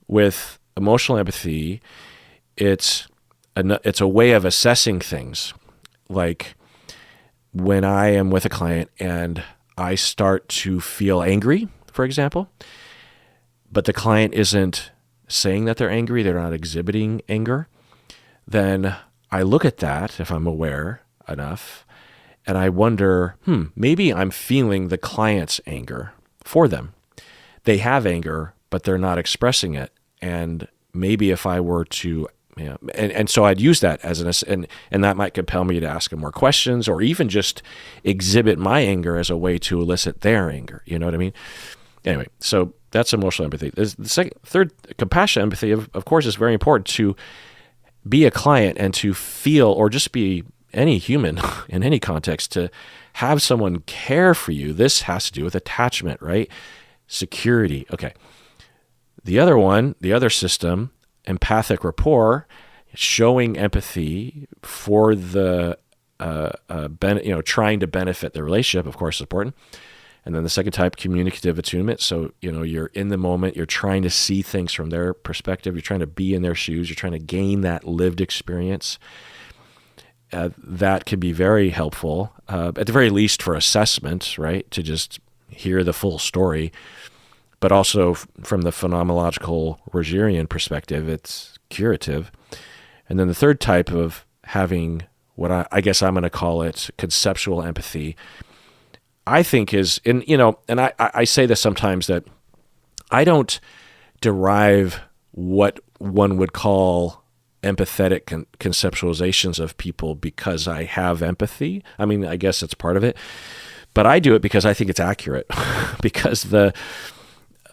with emotional empathy, it's a way of assessing things. Like when I am with a client and I start to feel angry, for example, but the client isn't saying that they're angry, they're not exhibiting anger, then I look at that, if I'm aware enough, and I wonder, maybe I'm feeling the client's anger for them. They have anger, but they're not expressing it. And maybe if I were to, and so I'd use that as and that might compel me to ask them more questions, or even just exhibit my anger as a way to elicit their anger. You know what I mean? Anyway, so that's emotional empathy. Third, compassionate empathy, of course, is very important. To be a client and to feel, or just be any human in any context, to have someone care for you. This has to do with attachment, right? Security. Okay. The other system, empathic rapport, showing empathy for the trying to benefit the relationship, of course, is important. And then the second type, communicative attunement. So, you're in the moment, you're trying to see things from their perspective, you're trying to be in their shoes, you're trying to gain that lived experience. That can be very helpful, at the very least for assessment, right? To just hear the full story. But also from the phenomenological Rogerian perspective, it's curative. And then the third type of having what I guess I'm going to call it conceptual empathy, I think is, and I say this sometimes, that I don't derive what one would call empathetic conceptualizations of people because I have empathy. I mean, I guess it's part of it, but I do it because I think it's accurate, because the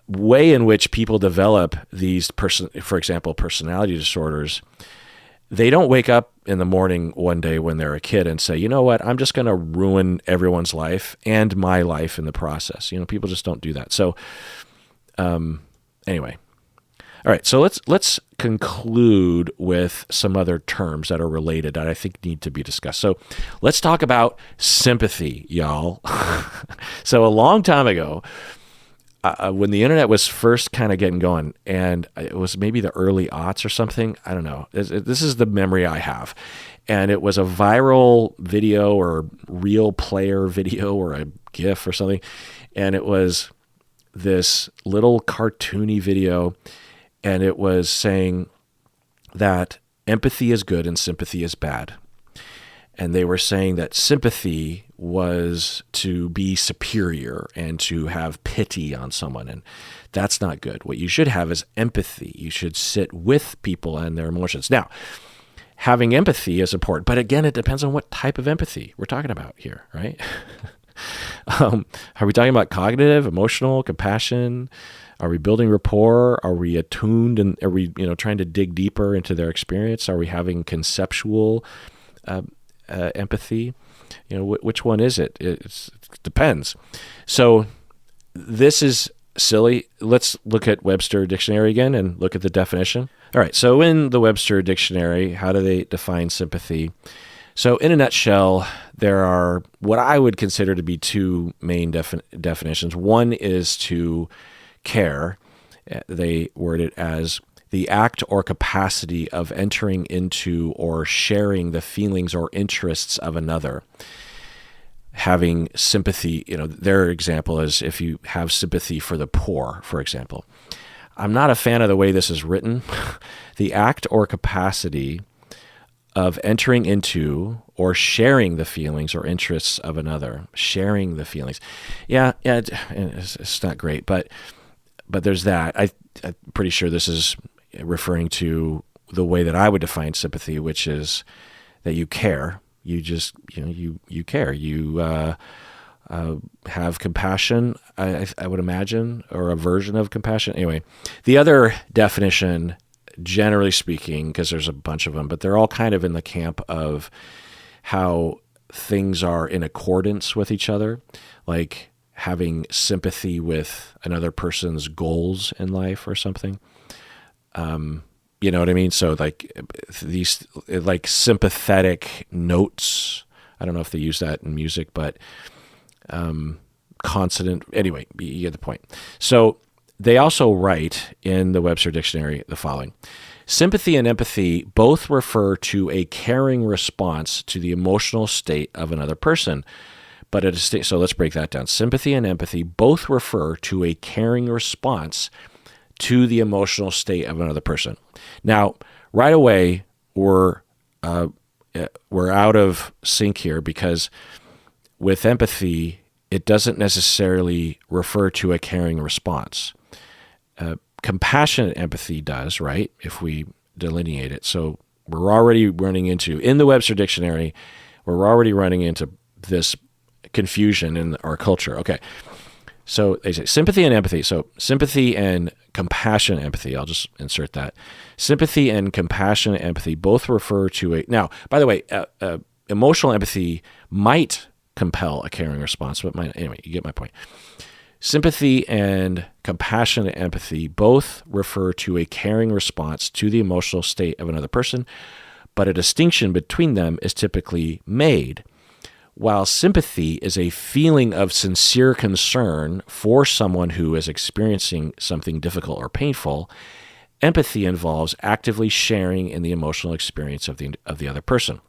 way in which people develop these, for example, personality disorders, they don't wake up in the morning one day when they're a kid and say, you know what, I'm just going to ruin everyone's life and my life in the process. People just don't do that. So anyway, All right, so let's conclude with some other terms that are related that I think need to be discussed. So let's talk about sympathy, y'all. So a long time ago, when the internet was first kind of getting going, and it was maybe the early aughts or something, I don't know. This is the memory I have. And it was a viral video or real player video or a GIF or something. And it was this little cartoony video, and it was saying that empathy is good and sympathy is bad. And they were saying that sympathy was to be superior and to have pity on someone. And that's not good. What you should have is empathy. You should sit with people and their emotions. Now, having empathy is important. But again, it depends on what type of empathy we're talking about here, right? Are we talking about cognitive, emotional, compassion? Are we building rapport? Are we attuned, and are we, trying to dig deeper into their experience? Are we having conceptual empathy? Which one is it? It depends. So this is silly. Let's look at Webster Dictionary again and look at the definition. All right. So in the Webster Dictionary, how do they define sympathy? So in a nutshell, there are what I would consider to be two main definitions. One is to care. They word it as the act or capacity of entering into or sharing the feelings or interests of another. Having sympathy, their example is if you have sympathy for the poor, for example. I'm not a fan of the way this is written. The act or capacity of entering into or sharing the feelings or interests of another. Sharing the feelings. Yeah, it's not great, but there's that. I'm pretty sure this is referring to the way that I would define sympathy, which is that you care. You just, you care. You have compassion, I would imagine, or a version of compassion. Anyway, the other definition, generally speaking, because there's a bunch of them, but they're all kind of in the camp of how things are in accordance with each other, like having sympathy with another person's goals in life or something. You know what I mean? So like these like sympathetic notes. I don't know if they use that in music, but consonant. Anyway, you get the point. So they also write in the Webster Dictionary the following: sympathy and empathy both refer to a caring response to the emotional state of another person. But at a state, so let's break that down. Sympathy and empathy both refer to a caring response to the emotional state of another person. Now, right away, we're out of sync here, because with empathy, it doesn't necessarily refer to a caring response. Compassionate empathy does, right? If we delineate it. So we're already running into, in the Webster Dictionary, we're already running into this confusion in our culture. Okay. So they say sympathy and empathy. So sympathy and compassionate empathy, I'll just insert that. Sympathy and compassionate empathy both refer to a, now, by the way, emotional empathy might compel a caring response, but anyway, you get my point. Sympathy and compassionate empathy both refer to a caring response to the emotional state of another person, but a distinction between them is typically made. While sympathy is a feeling of sincere concern for someone who is experiencing something difficult or painful, empathy involves actively sharing in the emotional experience of the other person.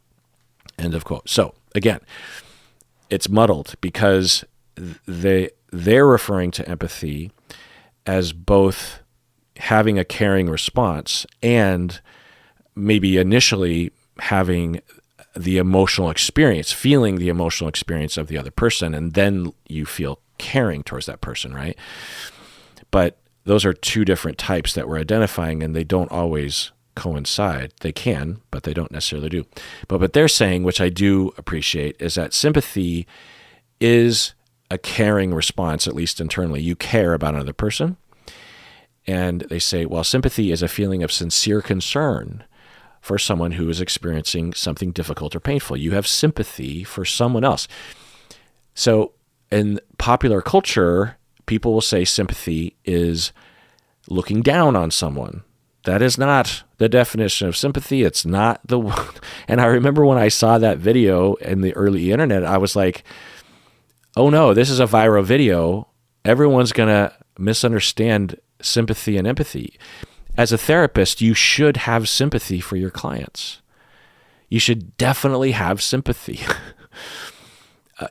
End of quote. So again, it's muddled because they're referring to empathy as both having a caring response and maybe initially having the emotional experience, feeling the emotional experience of the other person, and then you feel caring towards that person, right? But those are two different types that we're identifying, and they don't always coincide. They can, but they don't necessarily do. But what they're saying, which I do appreciate, is that sympathy is a caring response, at least internally. You care about another person. And they say, well, sympathy is a feeling of sincere concern for someone who is experiencing something difficult or painful. You have sympathy for someone else. So in popular culture, people will say sympathy is looking down on someone. That is not the definition of sympathy. It's not the one. And I remember when I saw that video in the early internet, I was like, oh no, this is a viral video. Everyone's going to misunderstand sympathy and empathy. As a therapist, you should have sympathy for your clients. You should definitely have sympathy.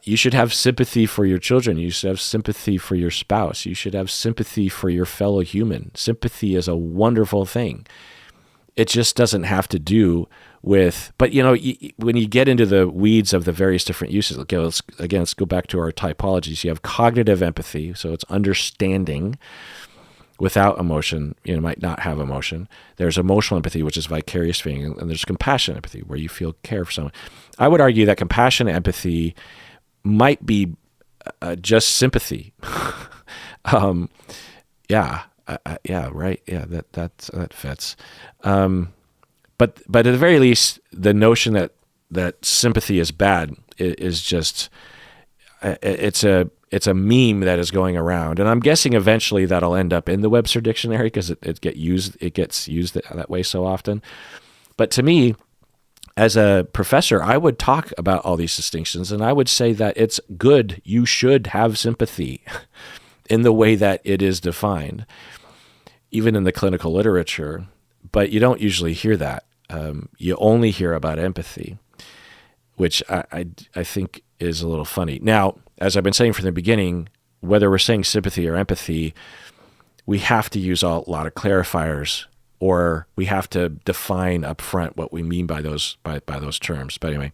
You should have sympathy for your children. You should have sympathy for your spouse. You should have sympathy for your fellow human. Sympathy is a wonderful thing. It just doesn't have to do with, but when you get into the weeds of the various different uses, okay, let's go back to our typologies. You have cognitive empathy, so it's understanding without emotion. You might not have emotion. There's emotional empathy, which is vicarious feeling, and there's compassion empathy, where you feel care for someone. I would argue that compassion empathy might be just sympathy. Right. Yeah, that fits. But at the very least, the notion that sympathy is bad is just it's a meme that is going around, and I'm guessing eventually that'll end up in the Webster dictionary because it gets used that way so often. But to me, as a professor, I would talk about all these distinctions, and I would say that it's good. You should have sympathy in the way that it is defined, even in the clinical literature. But you don't usually hear that. You only hear about empathy, which I think is a little funny. Now, as I've been saying from the beginning, whether we're saying sympathy or empathy, we have to use a lot of clarifiers, or we have to define up front what we mean by those terms. But anyway,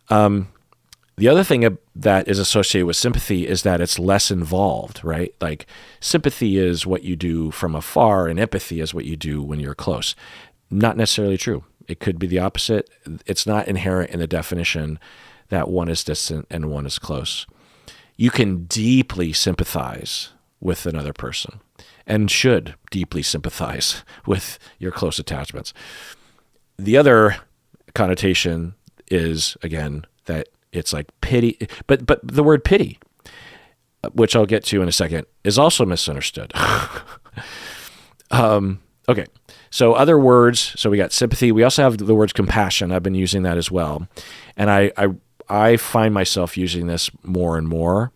the other thing that is associated with sympathy is that it's less involved, right? Like sympathy is what you do from afar, and empathy is what you do when you're close. Not necessarily true. It could be the opposite. It's not inherent in the definition that one is distant and one is close. You can deeply sympathize with another person, and should deeply sympathize with your close attachments. The other connotation is, again, that it's like pity, but the word pity, which I'll get to in a second, is also misunderstood. Okay, so other words. So we got sympathy. We also have the word compassion. I've been using that as well, and I find myself using this more and more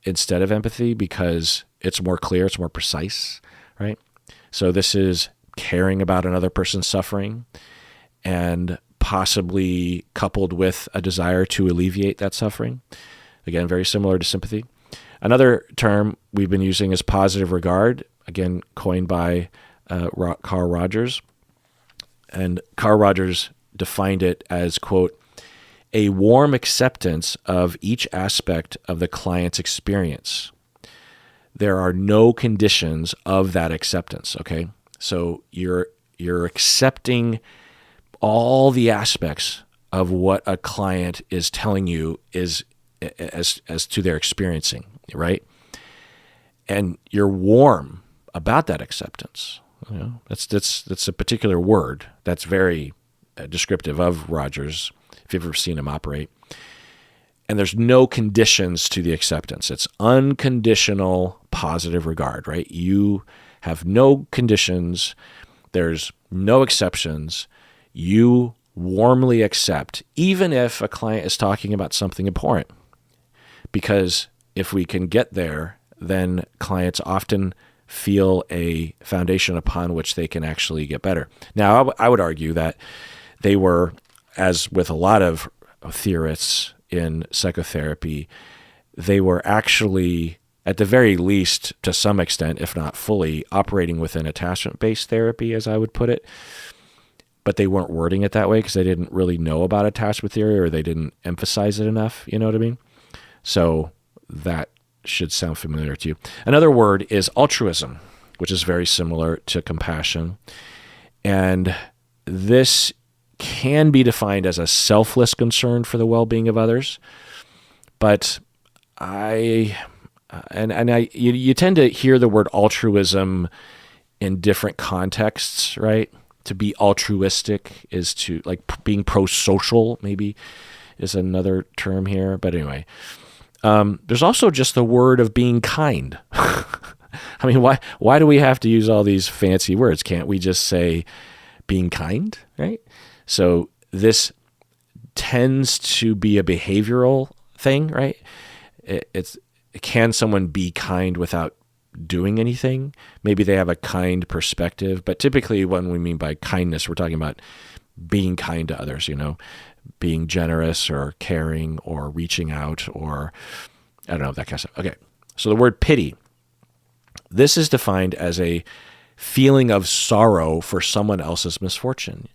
instead of empathy because it's more clear, it's more precise, right? So this is caring about another person's suffering, and possibly coupled with a desire to alleviate that suffering. Again, very similar to sympathy. Another term we've been using is positive regard, again, coined by Carl Rogers. And Carl Rogers defined it as, quote, a warm acceptance of each aspect of the client's experience. There are no conditions of that acceptance, okay? So you're accepting all the aspects of what a client is telling you is as to their experiencing, right? And you're warm about that acceptance. That's a particular word that's very descriptive of Rogers, if you've ever seen him operate. And there's no conditions to the acceptance. It's unconditional positive regard, right? You have no conditions. There's no exceptions. You warmly accept, even if a client is talking about something important. Because if we can get there, then clients often feel a foundation upon which they can actually get better. Now, I would argue that they were, as with a lot of theorists in psychotherapy, they were actually, at the very least, to some extent, if not fully, operating within attachment-based therapy, as I would put it. But they weren't wording it that way because they didn't really know about attachment theory, or they didn't emphasize it enough, you know what I mean? So that should sound familiar to you. Another word is altruism, which is very similar to compassion. And this can be defined as a selfless concern for the well-being of others. But you tend to hear the word altruism in different contexts, right? To be altruistic is to, like, being pro-social, maybe, is another term here. But anyway, there's also just the word of being kind. I mean, why do we have to use all these fancy words? Can't we just say being kind, right? So this tends to be a behavioral thing, right? It's can someone be kind without doing anything? Maybe they have a kind perspective, but typically when we mean by kindness, we're talking about being kind to others, being generous or caring or reaching out or I don't know, that kind of stuff. Okay. So the word pity, this is defined as a feeling of sorrow for someone else's misfortune.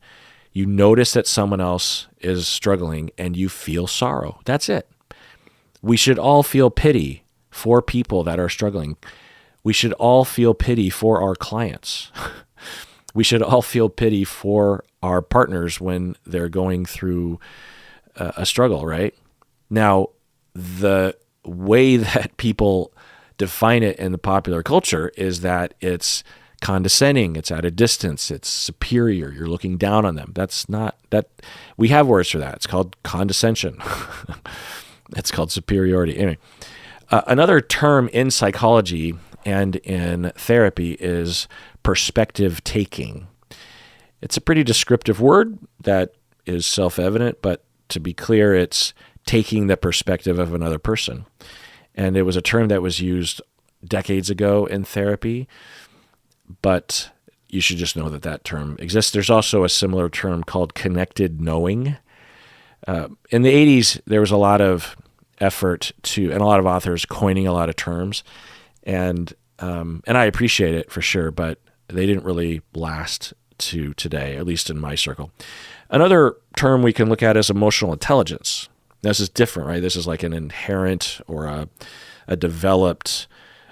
You notice that someone else is struggling and you feel sorrow. That's it. We should all feel pity for people that are struggling. We should all feel pity for our clients. We should all feel pity for our partners when they're going through a struggle, right? Now, the way that people define it in the popular culture is that it's condescending, it's at a distance, it's superior, you're looking down on them. That's not that. We have words for that. It's called condescension. It's called superiority. Anyway, another term in psychology and in therapy is perspective taking. It's a pretty descriptive word that is self-evident, but to be clear, it's taking the perspective of another person. And it was a term that was used decades ago in therapy, but you should just know that that term exists. There's also a similar term called connected knowing. In the 80s, there was a lot of effort and a lot of authors coining a lot of terms, and I appreciate it for sure, but they didn't really last to today, at least in my circle. Another term we can look at is emotional intelligence. This is different, right? This is like an inherent or a developed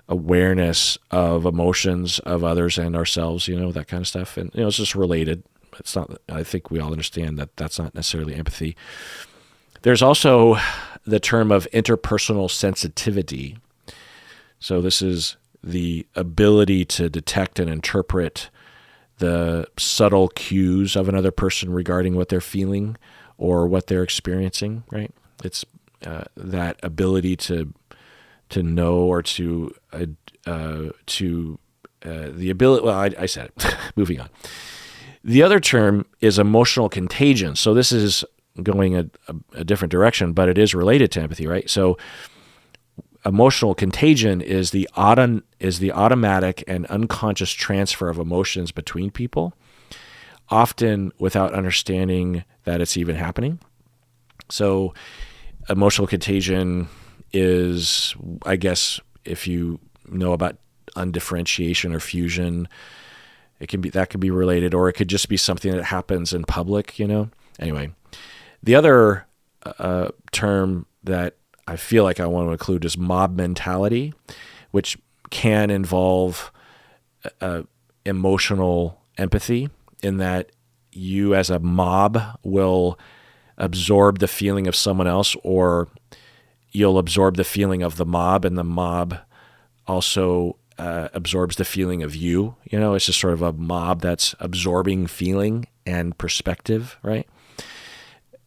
awareness of emotions of others and ourselves, that kind of stuff. And, it's just related. It's not, I think we all understand that that's not necessarily empathy. There's also the term of interpersonal sensitivity. So this is the ability to detect and interpret the subtle cues of another person regarding what they're feeling or what they're experiencing, right? It's that ability to know or to the ability. Well, I said it. Moving on. The other term is emotional contagion. So this is going a different direction, but it is related to empathy, right? So emotional contagion is the automatic and unconscious transfer of emotions between people, often without understanding that it's even happening. So emotional contagion is, I guess, if you know about undifferentiation or fusion, that could be related, or it could just be something that happens in public, Anyway, the other term that I feel like I want to include is mob mentality, which can involve emotional empathy, in that you as a mob will absorb the feeling of someone else, or you'll absorb the feeling of the mob, and the mob also absorbs the feeling of you. It's just sort of a mob that's absorbing feeling and perspective, right?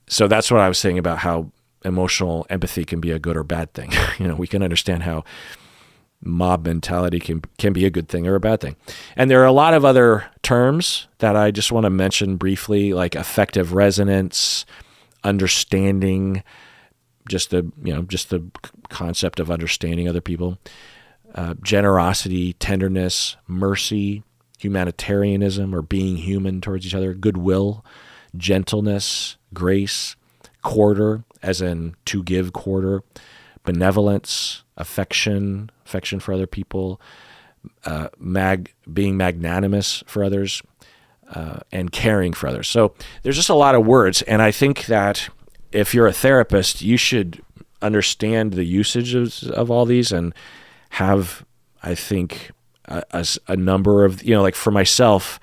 So that's what I was saying about how emotional empathy can be a good or bad thing. We can understand how mob mentality can be a good thing or a bad thing. And there are a lot of other terms that I just want to mention briefly, like affective resonance, understanding, just the concept of understanding other people, generosity, tenderness, mercy, humanitarianism or being human towards each other, goodwill, gentleness, grace, quarter, as in to give quarter, benevolence, affection for other people, being magnanimous for others, and caring for others. So there's just a lot of words, and I think that if you're a therapist, you should understand the usage of all these and have, I think, a number of, like for myself,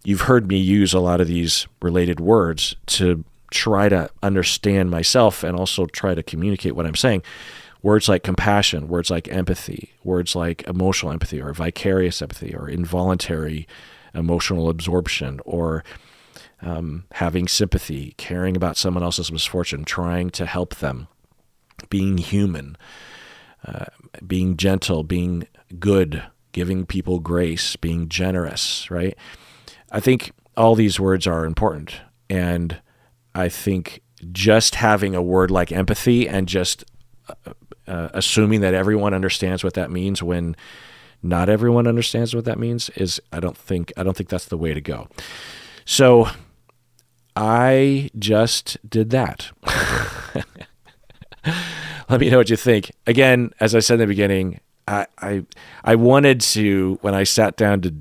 you've heard me use a lot of these related words to try to understand myself and also try to communicate what I'm saying. Words like compassion, words like empathy, words like emotional empathy or vicarious empathy or involuntary emotional absorption, or having sympathy, caring about someone else's misfortune, trying to help them, being human, being gentle, being good, giving people grace, being generous, right? I think all these words are important. And I think just having a word like empathy and just assuming that everyone understands what that means when not everyone understands what that means is, I don't think that's the way to go. So I just did that. Let me know what you think. Again, as I said in the beginning, I wanted to, when I sat down to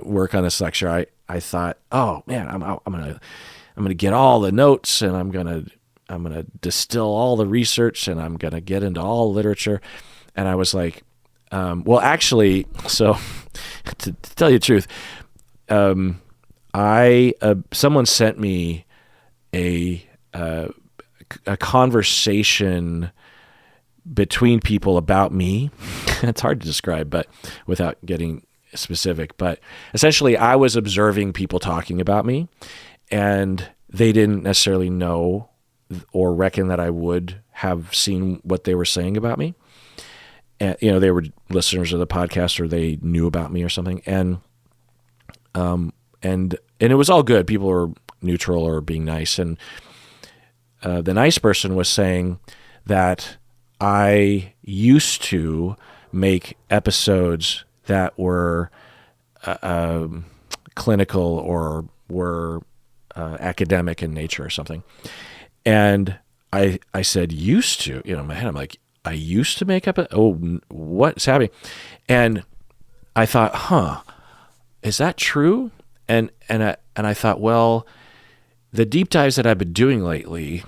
work on this lecture, I thought, oh man, I'm gonna get all the notes, and I'm gonna distill all the research, and I'm gonna get into all literature. And I was like, well, actually, so to tell you the truth, someone sent me a conversation between people about me. It's hard to describe, but without getting specific. But essentially, I was observing people talking about me, and they didn't necessarily know or reckon that I would have seen what they were saying about me. And they were listeners of the podcast, or they knew about me or something. And it was all good. People were neutral or being nice. And the nice person was saying that I used to make episodes that were clinical or were academic in nature or something. And I said, used to, in my head, I'm like, I used to make what's happening? And I thought, is that true? And I thought, well, the deep dives that I've been doing lately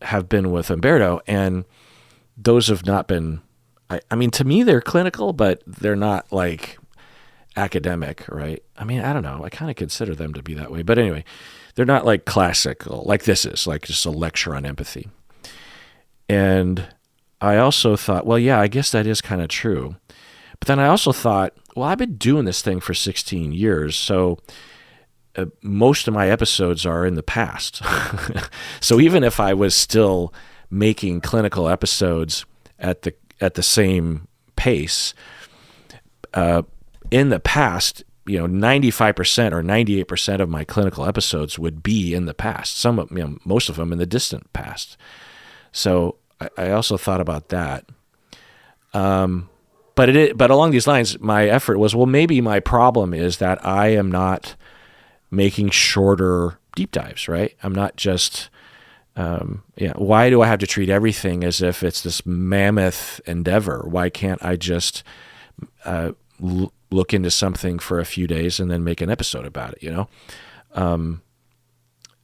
have been with Umberto, and those have not been, I mean, to me, they're clinical, but they're not like academic, right? I mean, I don't know. I kind of consider them to be that way. But anyway, they're not like classical, like this is, like just a lecture on empathy. And I also thought, well, yeah, I guess that is kind of true. But then I also thought, well, I've been doing this thing for 16 years, so most of my episodes are in the past. So even if I was still making clinical episodes at the same pace, in the past, 95% or 98% of my clinical episodes would be in the past. Most of them in the distant past. So I also thought about that. But along these lines, my effort was, well, maybe my problem is that I am not making shorter deep dives, right? I'm not just, why do I have to treat everything as if it's this mammoth endeavor? Why can't I just look into something for a few days and then make an episode about it,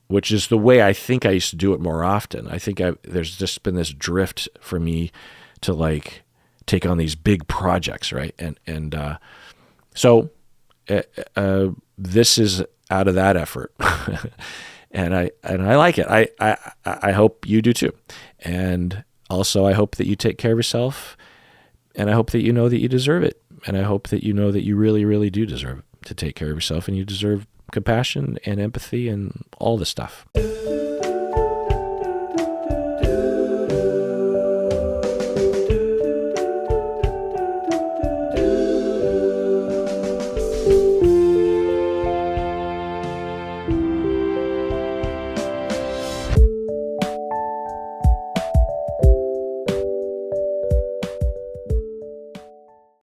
which is the way I think I used to do it more often. I think there's just been this drift for me to like take on these big projects, right? So this is out of that effort, and I like it. I hope you do too, and also I hope that you take care of yourself, and I hope that you know that you deserve it, and I hope that you know that you really, really do deserve to take care of yourself, and you deserve compassion and empathy and all the stuff.